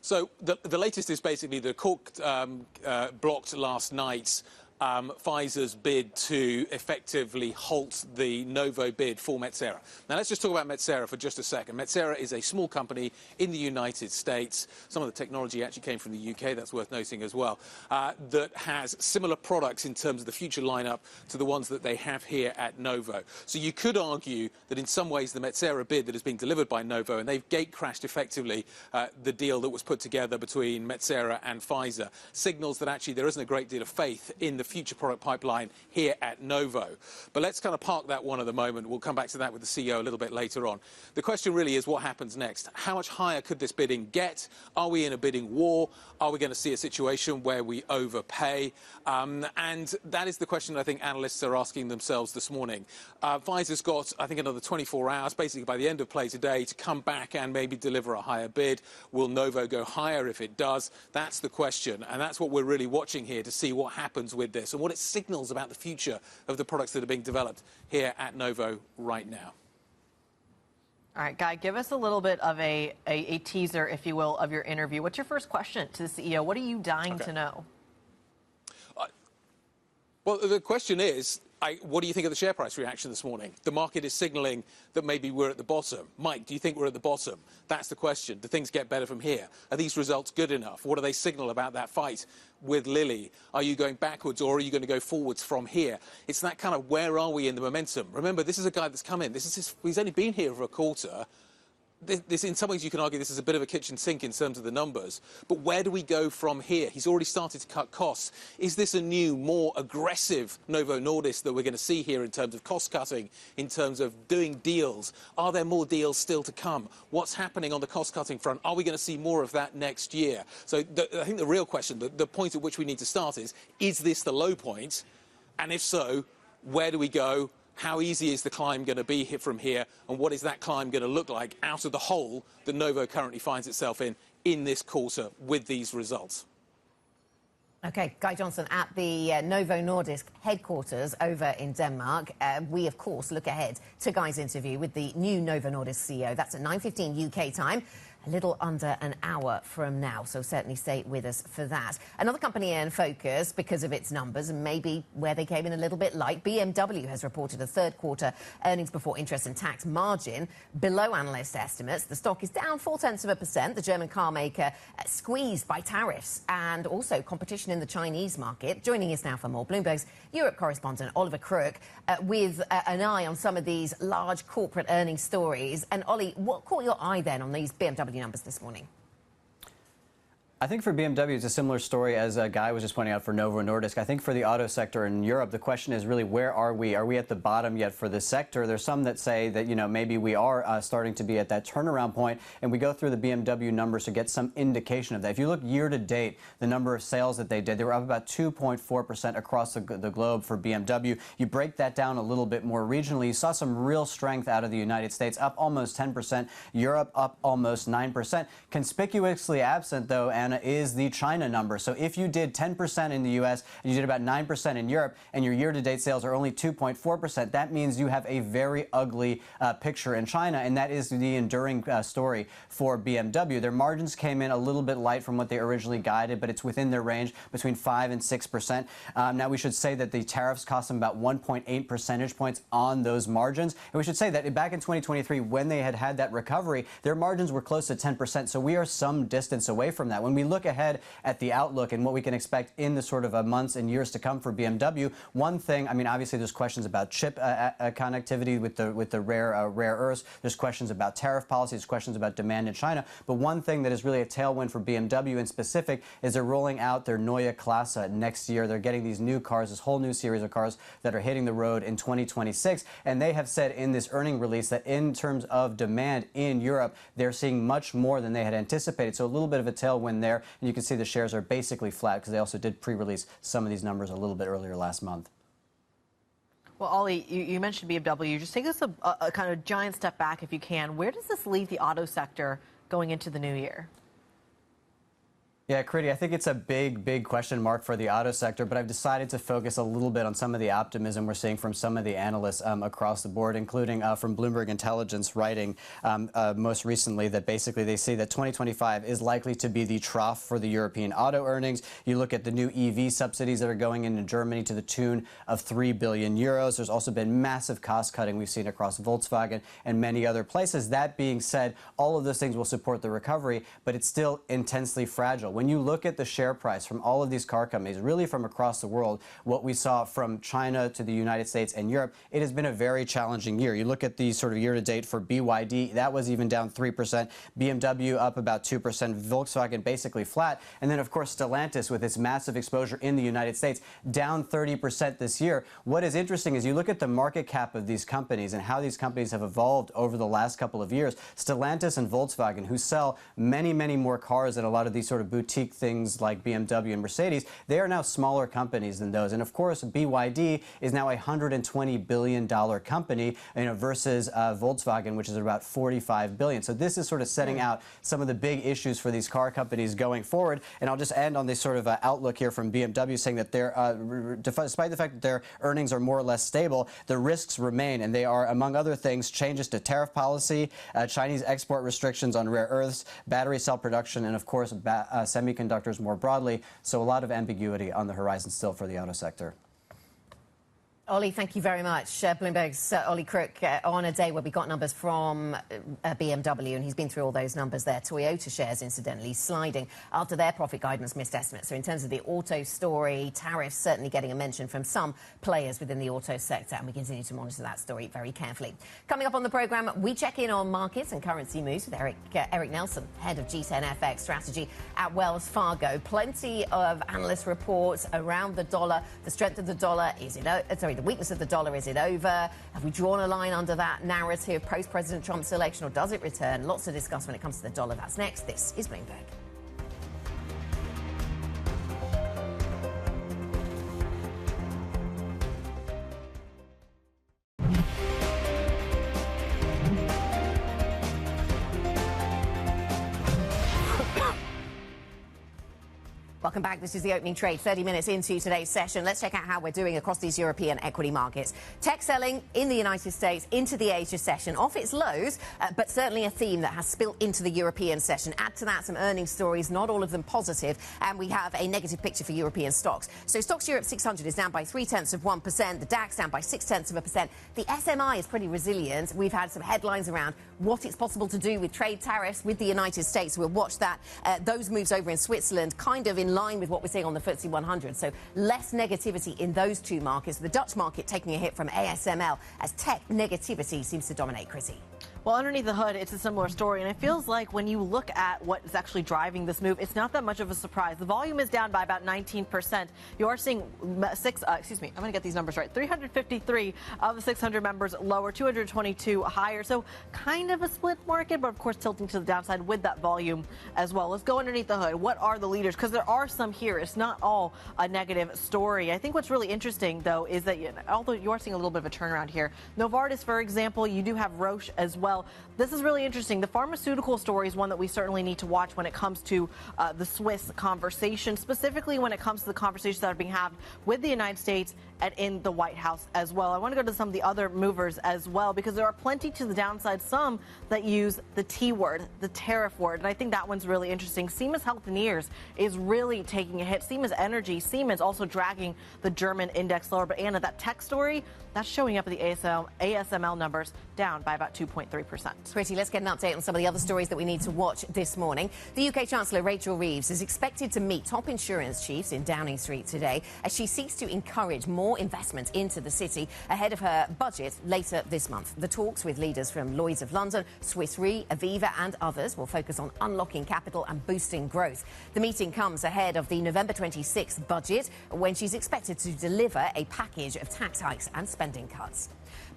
So the latest is basically the court blocked last night Pfizer's bid to effectively halt the Novo bid for Metsera. Now, let's just talk about Metsera for just a second. Metsera is a small company in the United States. Some of the technology actually came from the UK, that's worth noting as well, that has similar products in terms of the future lineup to the ones that they have here at Novo. So you could argue that in some ways the Metsera bid that has been delivered by Novo, and they've gate-crashed effectively the deal that was put together between Metsera and Pfizer, signals that actually there isn't a great deal of faith in the future product pipeline here at Novo. But let's kind of park that one at the moment. We'll come back to that with the CEO a little bit later on. The question really is what happens next? How much higher could this bidding get? Are we in a bidding war? Are we going to see a situation where we overpay? And that is the question I think analysts are asking themselves this morning. Pfizer's got, I think, another 24 hours, basically by the end of play today, to come back and maybe deliver a higher bid. Will Novo go higher if it does? That's the question. And that's what we're really watching here to see what happens with this and what it signals about the future of the products that are being developed here at Novo right now. All right, Guy, give us a little bit of a teaser, if you will, of your interview. What's your first question to the CEO? What are you dying to know? Well, the question is, what do you think of the share price reaction this morning? The market is signaling that maybe we're at the bottom. Mike, do you think we're at the bottom? That's the question. Do things get better from here? Are these results good enough? What do they signal about that fight with Lilly? Are you going backwards or are you going to go forwards from here? It's that kind of where are we in the momentum? Remember, this is a guy that's come in. He's only been here for a quarter. This, in some ways, you can argue this is a bit of a kitchen sink in terms of the numbers. But where do we go from here? He's already started to cut costs. Is this a new, more aggressive Novo Nordisk that we're going to see here in terms of cost cutting, in terms of doing deals? Are there more deals still to come? What's happening on the cost cutting front? Are we going to see more of that next year? So I think the real question, the point at which we need to start is this the low point? And if so, where do we go? How easy is the climb going to be from here? And what is that climb going to look like out of the hole that Novo currently finds itself in this quarter with these results? OK, Guy Johnson at the Novo Nordisk headquarters over in Denmark. We, of course, look ahead to Guy's interview with the new Novo Nordisk CEO. That's at 9:15 UK time. a little under an hour from now. So certainly stay with us for that. Another company in focus because of its numbers and maybe where they came in a little bit light. BMW has reported a third quarter earnings before interest and tax margin below analyst estimates. The stock is down 0.4%. The German car maker squeezed by tariffs and also competition in the Chinese market. Joining us now for more, Bloomberg's Europe correspondent Oliver Crook with an eye on some of these large corporate earnings stories. And Ollie, what caught your eye then on these BMW numbers this morning? I think for BMW, it's a similar story as Guy was just pointing out for Novo Nordisk. I think for the auto sector in Europe, the question is really, where are we? Are we at the bottom yet for the sector? There's some that say that, maybe we are starting to be at that turnaround point, and we go through the BMW numbers to get some indication of that. If you look year to date, the number of sales that they did, they were up about 2.4% across the globe for BMW. You break that down a little bit more regionally, you saw some real strength out of the United States, up almost 10%, Europe up almost 9%. Conspicuously absent, though, and is the China number. So if you did 10% in the U.S. and you did about 9% in Europe and your year-to-date sales are only 2.4%, that means you have a very ugly picture in China, and that is the enduring story for BMW. Their margins came in a little bit light from what they originally guided, but it's within their range between 5 and 6%. Now, we should say that the tariffs cost them about 1.8 percentage points on those margins. And we should say that back in 2023, when they had that recovery, their margins were close to 10%. So we are some distance away from that. When we look ahead at the outlook and what we can expect in the sort of months and years to come for BMW, one thing, I mean, obviously there's questions about chip connectivity with the rare earths. There's questions about tariff policy. There's questions about demand in China. But one thing that is really a tailwind for BMW in specific is they're rolling out their Neue Klasse next year. They're getting these new cars, this whole new series of cars that are hitting the road in 2026. And they have said in this earning release that in terms of demand in Europe, they're seeing much more than they had anticipated. So a little bit of a tailwind there. And you can see the shares are basically flat because they also did pre-release some of these numbers a little bit earlier last month. Well, Ollie, you mentioned BMW. Just take us a kind of giant step back if you can. Where does this leave the auto sector going into the new year? Yeah, Kriti, I think it's a big question mark for the auto sector, but I've decided to focus a little bit on some of the optimism we're seeing from some of the analysts across the board, including from Bloomberg Intelligence writing most recently that basically they see that 2025 is likely to be the trough for the European auto earnings. You look at the new EV subsidies that are going into Germany to the tune of 3 billion euros. There's also been massive cost cutting we've seen across Volkswagen and many other places. That being said, all of those things will support the recovery, but it's still intensely fragile. When you look at the share price from all of these car companies, really from across the world, what we saw from China to the United States and Europe, it has been a very challenging year. You look at the sort of year-to-date for BYD, that was even down 3%, BMW up about 2%, Volkswagen basically flat, and then, of course, Stellantis with its massive exposure in the United States, down 30% this year. What is interesting is you look at the market cap of these companies and how these companies have evolved over the last couple of years. Stellantis and Volkswagen, who sell many more cars than a lot of these sort of boutique things like BMW and Mercedes, they are now smaller companies than those. And of course, BYD is now a $120 billion company, versus Volkswagen, which is about $45 billion. So this is sort of setting out some of the big issues for these car companies going forward. And I'll just end on this sort of outlook here from BMW saying that they're, despite the fact that their earnings are more or less stable, the risks remain, and they are, among other things, changes to tariff policy, Chinese export restrictions on rare earths, battery cell production, and of course, semiconductors more broadly. So a lot of ambiguity on the horizon still for the auto sector. Ollie, thank you very much. Bloomberg's Ollie Crook on a day where we got numbers from BMW, and he's been through all those numbers there. Toyota shares, incidentally, sliding after their profit guidance missed estimates. So in terms of the auto story, tariffs certainly getting a mention from some players within the auto sector, and we continue to monitor that story very carefully. Coming up on the programme, we check in on markets and currency moves with Eric Nelson, head of G10 FX strategy at Wells Fargo. Plenty of analyst reports around the dollar. The strength of the dollar, the weakness of the dollar, is it over? Have we drawn a line under that narrative post-President Trump's election, or does it return? Lots to discuss when it comes to the dollar. That's next. This is Bloomberg. Welcome back. This is the opening trade, 30 minutes into today's session. Let's check out how we're doing across these European equity markets. Tech selling in the United States into the Asia session, off its lows, but certainly a theme that has spilled into the European session. Add to that some earnings stories, not all of them positive, and we have a negative picture for European stocks. So Stocks Europe 600 is down by 0.3%, the DAX down by 0.6%. The SMI is pretty resilient. We've had some headlines around what it's possible to do with trade tariffs with the United States. We'll watch that. Those moves over in Switzerland, kind of in line with what we're seeing on the FTSE 100. So less negativity in those two markets. The Dutch market taking a hit from ASML as tech negativity seems to dominate. Kriti. Well, underneath the hood, it's a similar story, and it feels like when you look at what is actually driving this move, it's not that much of a surprise. The volume is down by about 19%. You are seeing I'm going to get these numbers right. 353 of the 600 members lower, 222 higher. So kind of a split market, but of course tilting to the downside with that volume as well. Let's go underneath the hood. What are the leaders? Because there are some here. It's not all a negative story. I think what's really interesting, though, is that although you are seeing a little bit of a turnaround here, Novartis, for example, you do have Roche as well. This is really interesting. The pharmaceutical story is one that we certainly need to watch when it comes to the Swiss conversation, specifically when it comes to the conversations that are being had with the United States and in the White House as well. I want to go to some of the other movers as well, because there are plenty to the downside, some that use the T word, the tariff word, and I think that one's really interesting. Siemens Healthineers is really taking a hit. Siemens Energy, Siemens also dragging the German index lower. But Anna, that tech story, that's showing up at the ASML numbers, down by about 2.3%. Kriti, let's get an update on some of the other stories that we need to watch this morning. The UK Chancellor Rachel Reeves is expected to meet top insurance chiefs in Downing Street today as she seeks to encourage more investment into the city ahead of her budget later this month. The talks with leaders from Lloyd's of London, Swiss Re, Aviva and others will focus on unlocking capital and boosting growth. The meeting comes ahead of the November 26th budget, when she's expected to deliver a package of tax hikes and spending cuts.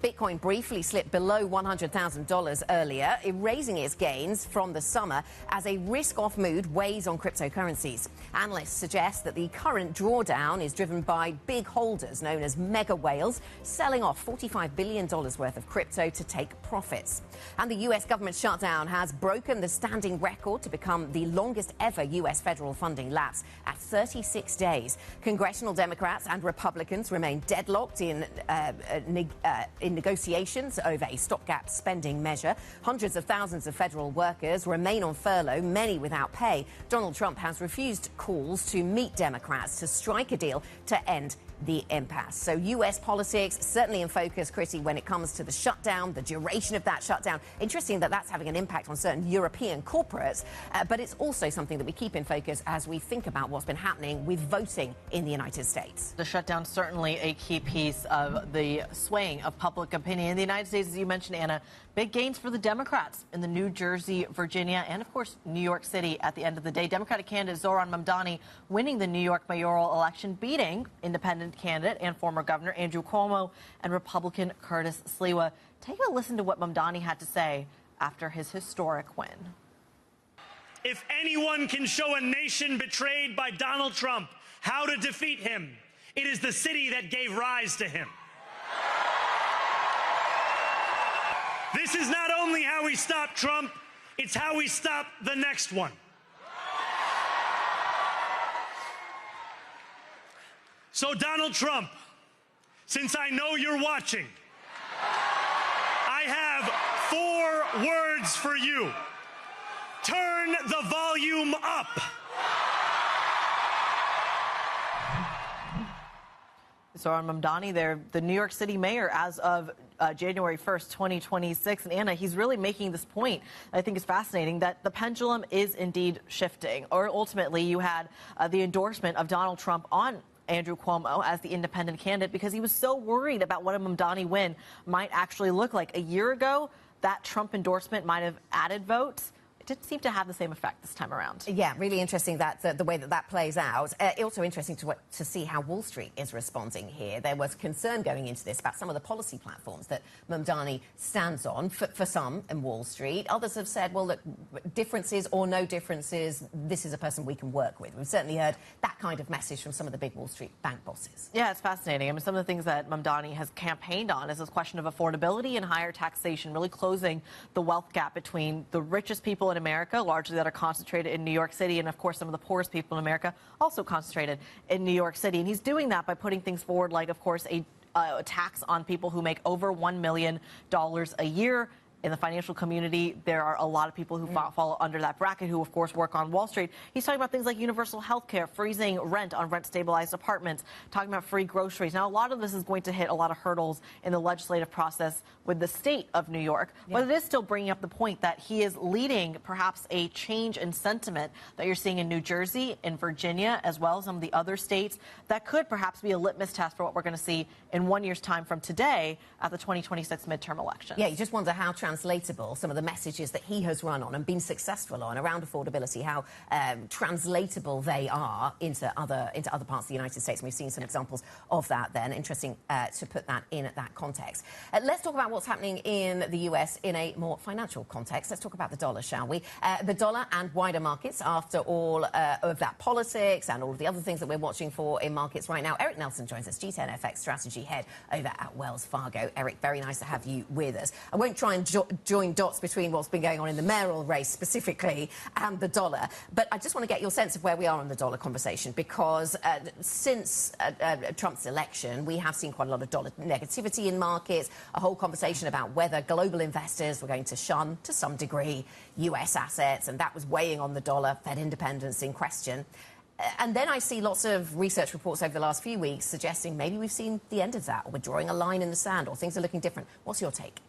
Bitcoin briefly slipped below $100,000 earlier, erasing its gains from the summer as a risk-off mood weighs on cryptocurrencies. Analysts suggest that the current drawdown is driven by big holders known as mega whales selling off $45 billion worth of crypto to take profits. And the U.S. government shutdown has broken the standing record to become the longest ever U.S. federal funding lapse at 36 days. Congressional Democrats and Republicans remain deadlocked in negotiations over a stopgap spending measure. Hundreds of thousands of federal workers remain on furlough, many without pay. Donald Trump has refused calls to meet Democrats to strike a deal to end the impasse. So U.S. politics certainly in focus, Kriti, when it comes to the shutdown, the duration of that shutdown. Interesting that that's having an impact on certain European corporates, but it's also something that we keep in focus as we think about what's been happening with voting in the United States. The shutdown certainly a key piece of the swaying of public opinion in the United States, as you mentioned, Anna. Big gains for the Democrats in the New Jersey, Virginia, and, of course, New York City at the end of the day. Democratic candidate Zohran Mamdani winning the New York mayoral election, beating independent candidate and former governor Andrew Cuomo and Republican Curtis Sliwa. Take a listen to what Mamdani had to say after his historic win. If anyone can show a nation betrayed by Donald Trump how to defeat him, it is the city that gave rise to him. This is not only how we stop Trump, it's how we stop the next one. So, Donald Trump, since I know you're watching, I have 4 words for you. Turn the volume up. Zohran Mamdani there, the New York City mayor as of January 1st, 2026. And Anna, he's really making this point, I think is fascinating, that the pendulum is indeed shifting. Or ultimately, you had the endorsement of Donald Trump on Andrew Cuomo as the independent candidate because he was so worried about what a Mamdani win might actually look like. A year ago, that Trump endorsement might have added votes. It didn't seem to have the same effect this time around. Yeah, really interesting that the way that plays out. Also interesting to see how Wall Street is responding here. There was concern going into this about some of the policy platforms that Mamdani stands on for some in Wall Street. Others have said, well, look, differences or no differences, this is a person we can work with. We've certainly heard that kind of message from some of the big Wall Street bank bosses. Yeah, it's fascinating. I mean, some of the things that Mamdani has campaigned on is this question of affordability and higher taxation, really closing the wealth gap between the richest people in America, largely that are concentrated in New York City. And of course, some of the poorest people in America also concentrated in New York City. And he's doing that by putting things forward like, of course, a tax on people who make over $1 million a year. In the financial community, there are a lot of people who fall under that bracket who, of course, work on Wall Street. He's talking about things like universal health care, freezing rent on rent-stabilized apartments, talking about free groceries. Now, a lot of this is going to hit a lot of hurdles in the legislative process with the state of New York. Yeah. But it is still bringing up the point that he is leading perhaps a change in sentiment that you're seeing in New Jersey, in Virginia, as well as some of the other states that could perhaps be a litmus test for what we're going to see in 1 year's time from today at the 2026 midterm election. Yeah, you just wonder how translatable some of the messages that he has run on and been successful on around affordability, how translatable they are into other parts of the United States. And we've seen some examples of that then. Interesting to put that in at that context. Let's talk about what's happening in the US in a more financial context. Let's talk about the dollar, shall we? The dollar and wider markets after all of that politics and all of the other things that we're watching for in markets right now. Eric Nelson joins us, G10 FX strategy head over at Wells Fargo. Eric, very nice to have you with us. I won't try and join dots between what's been going on in the mayoral race specifically and the dollar, but I just want to get your sense of where we are on the dollar conversation, because since Trump's election, we have seen quite a lot of dollar negativity in markets, a whole conversation about whether global investors were going to shun, to some degree, US assets, and that was weighing on the dollar, Fed independence in question. And then I see lots of research reports over the last few weeks suggesting maybe we've seen the end of that, or we're drawing a line in the sand, or things are looking different. What's your take?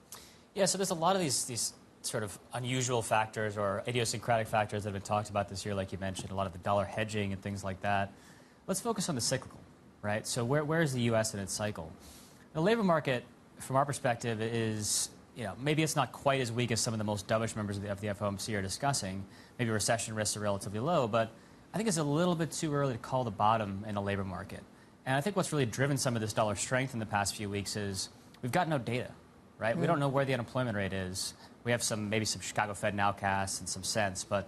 Yeah, so there's a lot of these sort of unusual factors or idiosyncratic factors that have been talked about this year, like you mentioned, a lot of the dollar hedging and things like that. Let's focus on the cyclical, right? So where is the U.S. in its cycle? The labor market, from our perspective, is, maybe it's not quite as weak as some of the most dovish members of the FOMC are discussing. Maybe recession risks are relatively low, but I think it's a little bit too early to call the bottom in the labor market. And I think what's really driven some of this dollar strength in the past few weeks is we've got no data, right? We don't know where the unemployment rate is. We have maybe some Chicago Fed nowcasts and some sense, but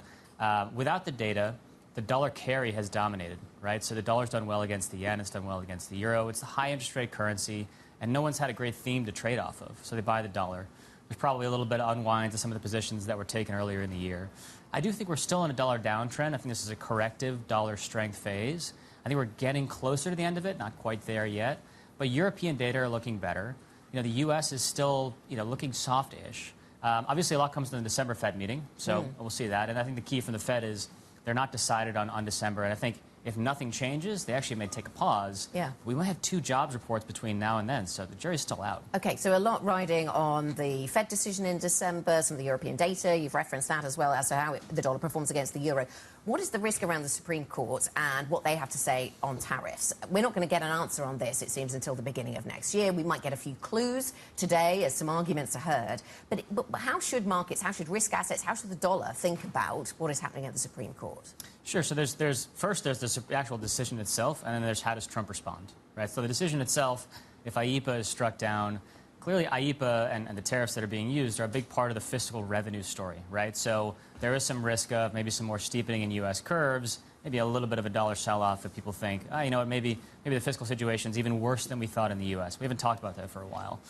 without the data, the dollar carry has dominated, right? So the dollar's done well against the yen, it's done well against the euro. It's the high interest rate currency, and no one's had a great theme to trade off of, so they buy the dollar. There's probably a little bit of unwind to some of the positions that were taken earlier in the year. I do think we're still in a dollar downtrend. I think this is a corrective dollar strength phase. I think we're getting closer to the end of it, not quite there yet, but European data are looking better. The U.S. is still, looking soft-ish. Obviously, a lot comes in the December Fed meeting, so we'll see that. And I think the key from the Fed is they're not decided on December. And I think if nothing changes, they actually may take a pause. Yeah. We might have 2 jobs reports between now and then, so the jury's still out. OK, so a lot riding on the Fed decision in December, some of the European data. You've referenced that as well as to how the dollar performs against the euro. What is the risk around the Supreme Court and what they have to say on tariffs? We're not going to get an answer on this, it seems, until the beginning of next year. We might get a few clues today as some arguments are heard. But how should markets, how should risk assets, how should the dollar think about what is happening at the Supreme Court? Sure. So there's the actual decision itself, and then there's how does Trump respond, right? So the decision itself, if IEEPA is struck down, clearly IEEPA and the tariffs that are being used are a big part of the fiscal revenue story, right? So there is some risk of maybe some more steepening in U.S. curves, maybe a little bit of a dollar sell-off if people think, maybe the fiscal situation is even worse than we thought in the U.S. We haven't talked about that for a while.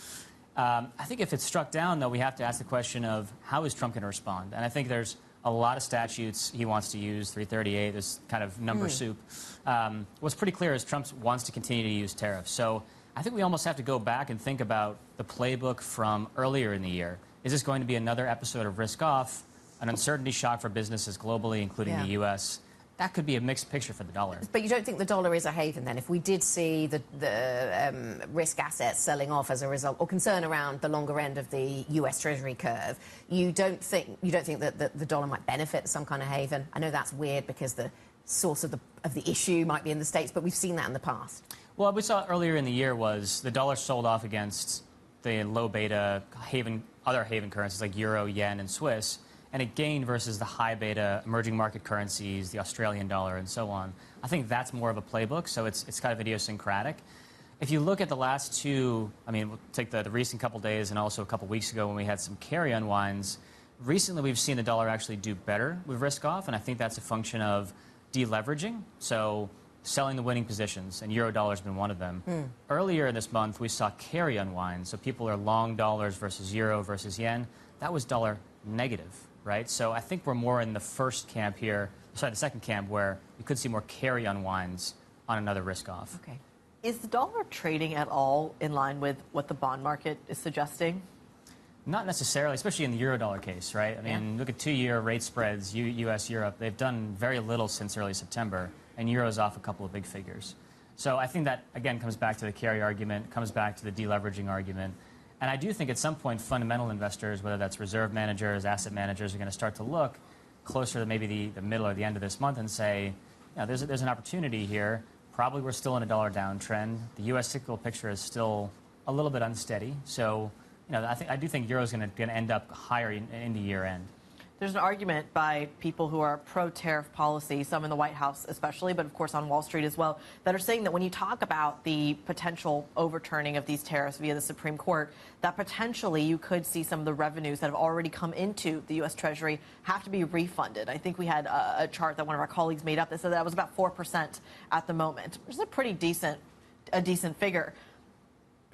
I think if it's struck down, though, we have to ask the question of how is Trump going to respond? And I think there's a lot of statutes he wants to use, 338, this kind of number soup. What's pretty clear is Trump wants to continue to use tariffs. So I think we almost have to go back and think about the playbook from earlier in the year. Is this going to be another episode of risk off, an uncertainty shock for businesses globally, including the U.S.? That could be a mixed picture for the dollar. But you don't think the dollar is a haven then? If we did see the risk assets selling off as a result, or concern around the longer end of the U.S. Treasury curve, you don't think that the dollar might benefit as some kind of haven? I know that's weird because the source of the issue might be in the States, but we've seen that in the past. Well, what we saw earlier in the year was the dollar sold off against the low beta other haven currencies like euro, yen, and Swiss, and it gained versus the high beta emerging market currencies, the Australian dollar, and so on. I think that's more of a playbook, so it's kind of idiosyncratic. If you look at the last two, we'll take the recent couple days and also a couple weeks ago when we had some carry unwinds, recently we've seen the dollar actually do better with risk off, and I think that's a function of deleveraging, so selling the winning positions, and euro dollar has been one of them. Earlier in this month, we saw carry unwind, so people are long dollars versus euro versus yen. That was dollar negative, right? So I think we're more in the second camp where we could see more carry unwinds on another risk off. Okay. Is the dollar trading at all in line with what the bond market is suggesting? Not necessarily, especially in the euro-dollar case, right? I mean, look at 2-year rate spreads, U.S., Europe. They've done very little since early September, and euro's off a couple of big figures. So I think that, again, comes back to the carry argument, comes back to the deleveraging argument. And I do think at some point fundamental investors, whether that's reserve managers, asset managers, are going to start to look closer to maybe the middle or the end of this month and say, you know, there's an opportunity here. Probably we're still in a dollar downtrend. The U.S. cyclical picture is still a little bit unsteady. So, you know, I do think euro is going to end up higher into year end. There's an argument by people who are pro-tariff policy, some in the White House especially, but of course on Wall Street as well, that are saying that when you talk about the potential overturning of these tariffs via the Supreme Court, that potentially you could see some of the revenues that have already come into the U.S. Treasury have to be refunded. I think we had a chart that one of our colleagues made up that said that was about 4% at the moment, which is a pretty decent figure.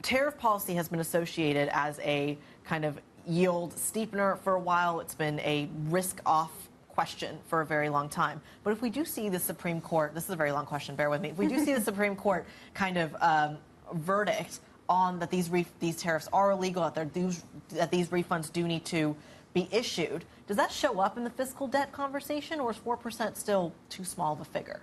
Tariff policy has been associated as a kind of yield steepener for a while. It's been a risk-off question for a very long time. But if we do see the Supreme Court, this is a very long question, bear with me. If we do see the Supreme Court kind of verdict on that these tariffs are illegal, that these refunds do need to be issued, does that show up in the fiscal debt conversation, or is 4% still too small of a figure?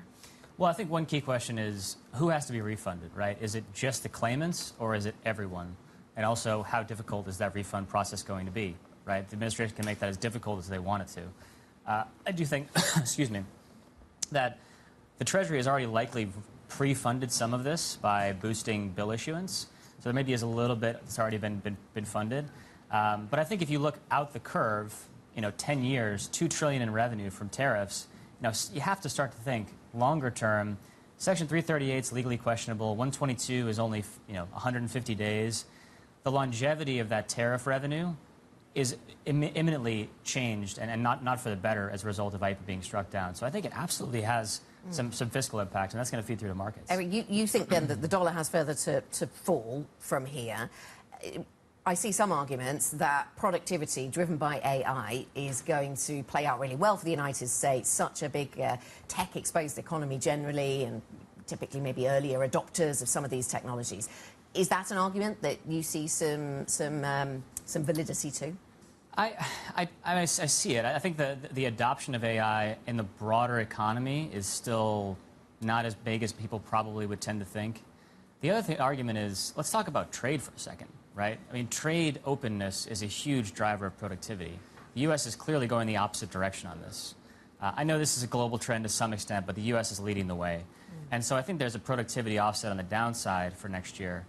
Well, I think one key question is who has to be refunded, right? Is it just the claimants or is it everyone? And also, how difficult is that refund process going to be, right? The administration can make that as difficult as they want it to. I do think, excuse me, that the Treasury has already likely pre-funded some of this by boosting bill issuance. So there maybe is a little bit that's already been funded. But I think if you look out the curve, 10 years, $2 trillion in revenue from tariffs, you have to start to think longer term. Section 338 is legally questionable. 122 is only 150 days. The longevity of that tariff revenue is imminently changed and not for the better as a result of IPA being struck down. So I think it absolutely has some fiscal impact, and that's going to feed through the markets. Eric, you think then that the dollar has further to fall from here. I see some arguments that productivity driven by AI is going to play out really well for the United States, such a big tech-exposed economy generally, and typically maybe earlier adopters of some of these technologies. Is that an argument that you see some validity to? I see it. I think the adoption of AI in the broader economy is still not as big as people probably would tend to think. The other argument is, let's talk about trade for a second, right? I mean, trade openness is a huge driver of productivity. The U.S. is clearly going the opposite direction on this. I know this is a global trend to some extent, but the U.S. is leading the way. And so I think there's a productivity offset on the downside for next year.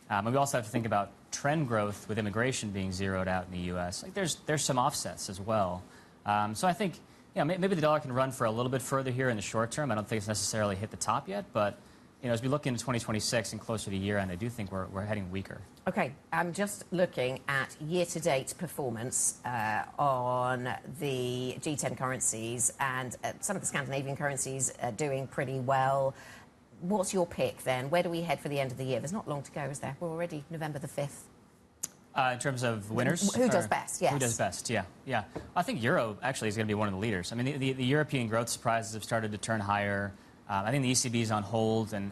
And we also have to think about trend growth with immigration being zeroed out in the U.S. Like there's some offsets as well. So I think maybe the dollar can run for a little bit further here in the short term. I don't think it's necessarily hit the top yet, but as we look into 2026 and closer to year end, I do think we're heading weaker. Okay, I'm just looking at year-to-date performance on the G10 currencies, and some of the Scandinavian currencies are doing pretty well. What's your pick then? Where do we head for the end of the year? There's not long to go, is there? We're already November the 5th. In terms of winners? Who does best, yes. Who does best, yeah. I think Euro actually is going to be one of the leaders. I mean, the European growth surprises have started to turn higher. I think the ECB is on hold, and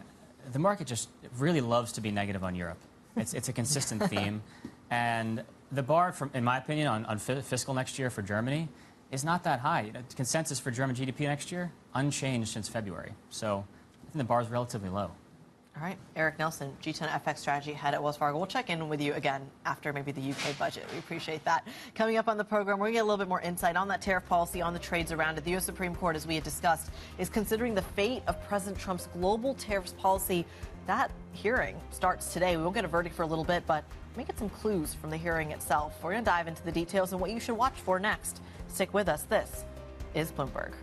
the market just really loves to be negative on Europe. It's a consistent theme. And the bar, in my opinion, on fiscal next year for Germany is not that high. Consensus for German GDP next year, unchanged since February. So I think the bar is relatively low. All right, Eric Nelson, G10 FX strategy head at Wells Fargo. We'll check in with you again after maybe the UK budget. We appreciate that. Coming up on the program, we're going to get a little bit more insight on that tariff policy, on the trades around it. The U.S. Supreme Court, as we had discussed, is considering the fate of President Trump's global tariffs policy. That hearing starts today. We won't get a verdict for a little bit, but we get some clues from the hearing itself. We're going to dive into the details and what you should watch for next. Stick with us. This is Bloomberg.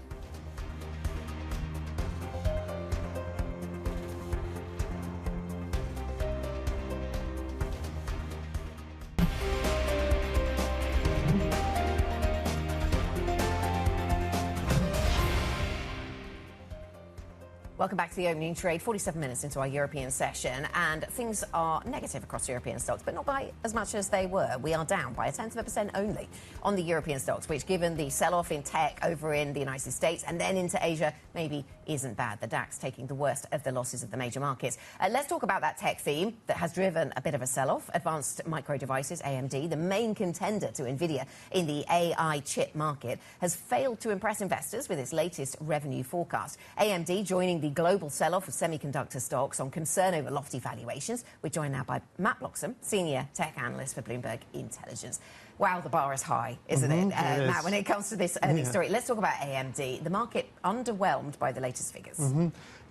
Welcome back to the opening trade. 47 minutes into our European session, and things are negative across European stocks, but not by as much as they were. We are down by 0.1% only on the European stocks, which, given the sell-off in tech over in the United States and then into Asia, maybe isn't bad. The DAX taking the worst of the losses of the major markets. Let's talk about that tech theme that has driven a bit of a sell-off. Advanced Micro Devices, AMD, the main contender to Nvidia in the AI chip market, has failed to impress investors with its latest revenue forecast. AMD joining the global sell-off of semiconductor stocks on concern over lofty valuations. We're joined now by Matt Bloxham, senior tech analyst for Bloomberg Intelligence. Wow, the bar is high, isn't it, Matt, when it comes to this earnings story? Let's talk about AMD. The market underwhelmed by the latest figures.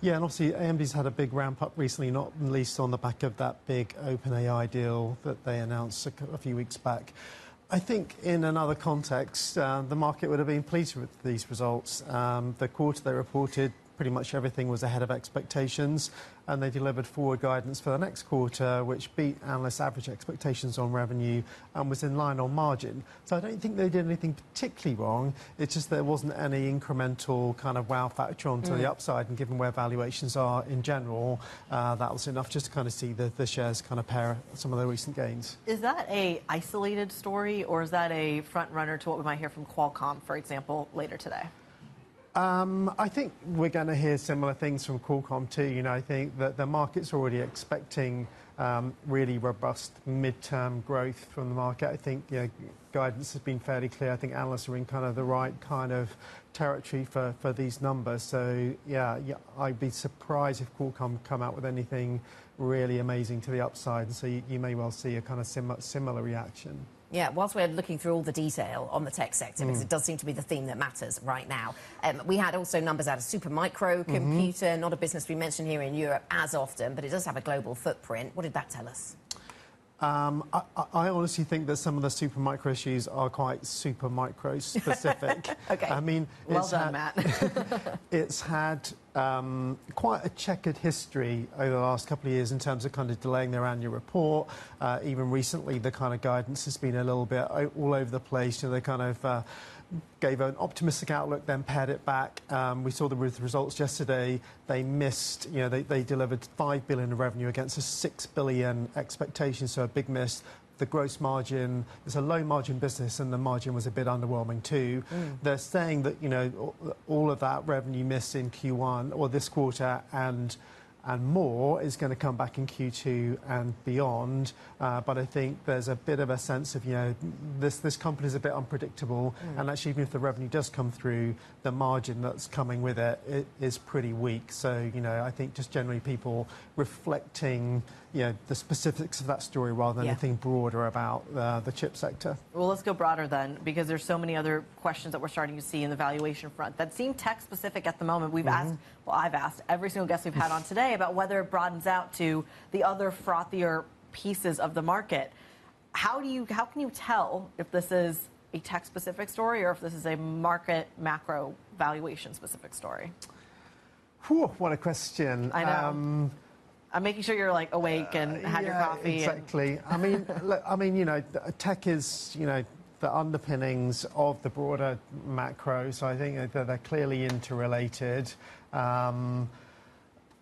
Yeah, and obviously AMD's had a big ramp up recently, not least on the back of that big OpenAI deal that they announced a few weeks back. I think in another context, the market would have been pleased with these results. The quarter they reported, pretty much everything was ahead of expectations, and they delivered forward guidance for the next quarter, which beat analysts' average expectations on revenue and was in line on margin. So I don't think they did anything particularly wrong. It's just there wasn't any incremental kind of wow factor onto the upside, and given where valuations are in general, that was enough just to kind of see the shares kind of pair some of the recent gains. Is that a isolated story, or is that a front runner to what we might hear from Qualcomm, for example, later today? I think we're going to hear similar things from Qualcomm too. You know, I think that the market's already expecting really robust midterm growth from the market. I think guidance has been fairly clear. I think analysts are in kind of the right kind of territory for these numbers. So yeah, I'd be surprised if Qualcomm come out with anything really amazing to the upside. And so you may well see a kind of similar reaction. Yeah, whilst we're looking through all the detail on the tech sector, because it does seem to be the theme that matters right now, we had also numbers out of Supermicro Computer, not a business we mention here in Europe as often, but it does have a global footprint. What did that tell us? I honestly think that some of the Supermicro issues are quite Supermicro specific. Okay. I mean, well done, Matt. It's had quite a checkered history over the last couple of years in terms of kind of delaying their annual report. Even recently, the kind of guidance has been a little bit all over the place. You know, they kind of gave an optimistic outlook, then pared it back. We saw the results yesterday. They missed, they delivered $5 billion of revenue against a $6 billion expectation, so a big miss. The gross margin, it's a low margin business, and the margin was a bit underwhelming too. They're saying that, all of that revenue missed in Q1 or this quarter and more is going to come back in Q2 and beyond. But I think there's a bit of a sense of, this company is a bit unpredictable. And actually, even if the revenue does come through, the margin that's coming with it is pretty weak. So, I think just generally people reflecting, the specifics of that story rather than anything broader about the chip sector. Well, let's go broader then, because there's so many other questions that we're starting to see in the valuation front that seem tech specific at the moment. We've asked, I've asked every single guest we've had on today about whether it broadens out to the other frothier pieces of the market. How can you tell if this is a tech specific story or if this is a market macro valuation specific story? Whew, what a question. I know. I'm making sure you're like awake and had your coffee. Exactly. Look, tech is, the underpinnings of the broader macro. So I think that they're clearly interrelated.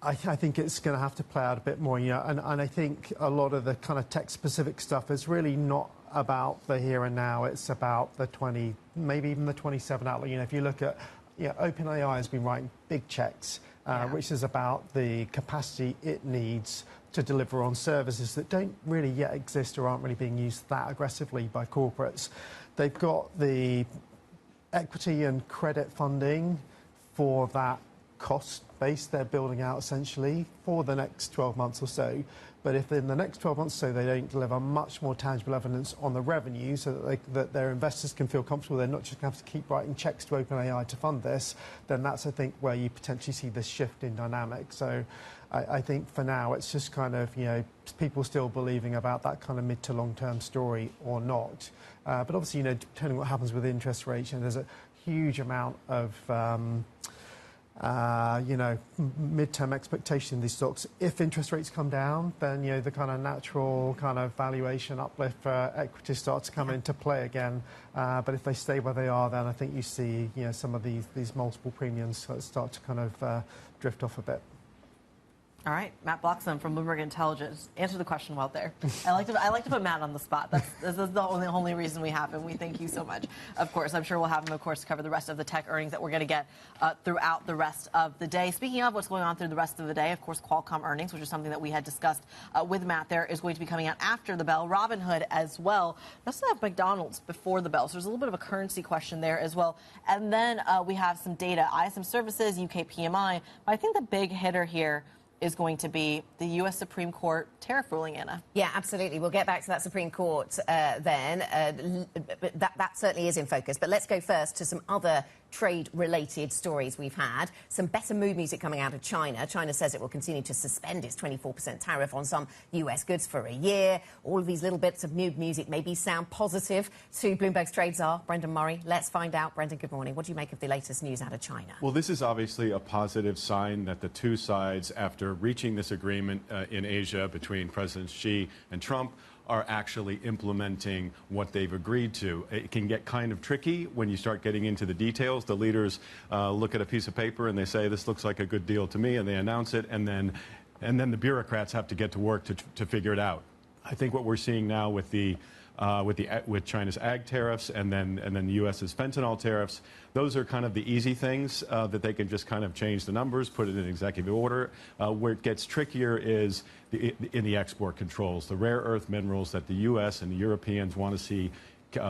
I think it's going to have to play out a bit more, and I think a lot of the kind of tech-specific stuff is really not about the here and now. It's about the 20, maybe even the 27 outlook. If you look at, OpenAI has been writing big checks, which is about the capacity it needs to deliver on services that don't really yet exist or aren't really being used that aggressively by corporates. They've got the equity and credit funding for that cost base they're building out essentially for the next 12 months or so. But if in the next 12 months or so they don't deliver much more tangible evidence on the revenue so that their investors can feel comfortable they're not just going to have to keep writing checks to OpenAI to fund this, then that's, I think, where you potentially see this shift in dynamic. So I think for now it's just kind of, people still believing about that kind of mid to long-term story or not. But obviously, depending on what happens with interest rates, there's a huge amount of midterm expectation in these stocks. If interest rates come down, then the kind of natural kind of valuation uplift for equities starts to come into play again. But if they stay where they are, then I think you see some of these multiple premiums start to kind of drift off a bit. All right, Matt Bloxham from Bloomberg Intelligence. Answer the question well there. I like to put Matt on the spot. This is the only reason we have him. We thank you so much. Of course, I'm sure we'll have him, of course, to cover the rest of the tech earnings that we're going to get throughout the rest of the day. Speaking of what's going on through the rest of the day, of course, Qualcomm earnings, which is something that we had discussed with Matt there, is going to be coming out after the bell. Robinhood as well. We also have McDonald's before the bell, so there's a little bit of a currency question there as well. And then we have some data, ISM services, UK PMI. But I think the big hitter here is going to be the U.S. Supreme Court tariff ruling, Anna. Yeah, absolutely. We'll get back to that Supreme Court then. That certainly is in focus. But let's go first to some other trade-related stories we've had. Some better mood music coming out of China. China says it will continue to suspend its 24% tariff on some U.S. goods for a year. All of these little bits of mood music maybe sound positive to Bloomberg's trade czar, Brendan Murray. Let's find out. Brendan, good morning. What do you make of the latest news out of China? Well, this is obviously a positive sign that the two sides, after reaching this agreement in Asia between Presidents Xi and Trump, are actually implementing what they've agreed to. It can get kind of tricky when you start getting into the details. The leaders look at a piece of paper and they say, this looks like a good deal to me, and they announce it, and then the bureaucrats have to get to work to figure it out. I think what we're seeing now with China's ag tariffs and then the U.S.'s fentanyl tariffs, those are kind of the easy things that they can just kind of change the numbers, put it in executive order. Where it gets trickier is in the export controls, the rare earth minerals that the U.S. and the Europeans want to see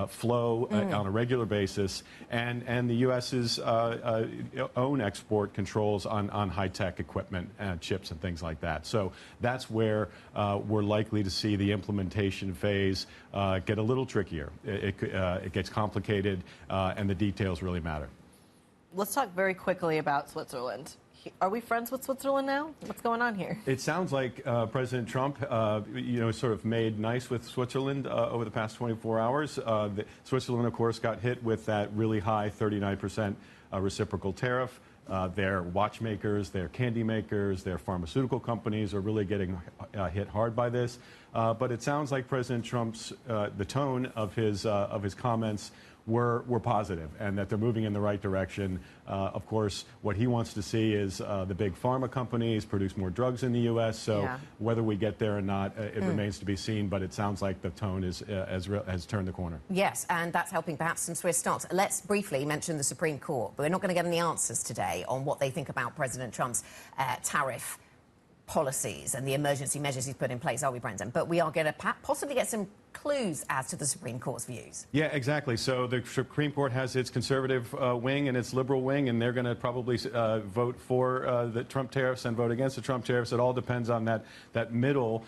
flow on a regular basis, and the U.S.'s own export controls on high-tech equipment and chips and things like that. So that's where we're likely to see the implementation phase get a little trickier. It gets complicated, and the details really matter. Let's talk very quickly about Switzerland. Are we friends with Switzerland now? What's going on here? It sounds like President Trump, sort of made nice with Switzerland over the past 24 hours. Switzerland, of course, got hit with that really high 39% reciprocal tariff. Their watchmakers, their candy makers, their pharmaceutical companies are really getting hit hard by this. But it sounds like President Trump's, the tone of his comments were positive, and that they're moving in the right direction. Of course, what he wants to see is the big pharma companies produce more drugs in the U.S. So whether we get there or not, it remains to be seen. But it sounds like the tone has turned the corner. Yes, and that's helping perhaps some Swiss stocks. Let's briefly mention the Supreme Court. But we're not going to get any answers today on what they think about President Trump's tariff policies and the emergency measures he's put in place, are we, Brendan? But we are going to possibly get some clues as to the Supreme Court's views. Yeah, exactly. So the Supreme Court has its conservative wing and its liberal wing, and they're going to probably vote for the Trump tariffs and vote against the Trump tariffs. It all depends on that middle,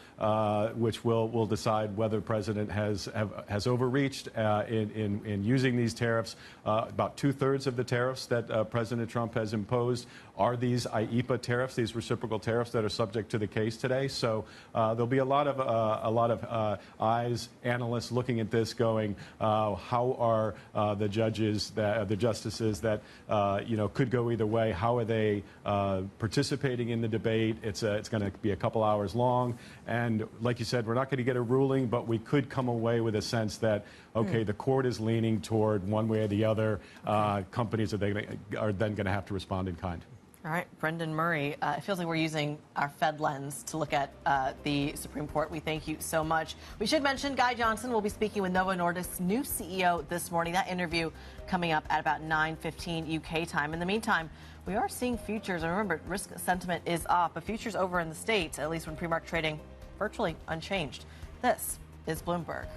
which will decide whether the president has overreached in using these tariffs. About 2/3 of the tariffs that President Trump has imposed are these IEEPA tariffs, these reciprocal tariffs that are subject to the case today. So there'll be a lot of eyes, analysts looking at this, going, how are the judges, the justices that could go either way? How are they participating in the debate? It's going to be a couple hours long, and like you said, we're not going to get a ruling, but we could come away with a sense that the court is leaning toward one way or the other. Companies are then going to have to respond in kind. All right, Brendan Murray, it feels like we're using our Fed lens to look at the Supreme Court. We thank you so much. We should mention Guy Johnson will be speaking with Novo Nordisk's new CEO this morning. That interview coming up at about 9:15 UK time. In the meantime, we are seeing futures. And remember, risk sentiment is up, but futures over in the States, at least when pre-market trading, virtually unchanged. This is Bloomberg.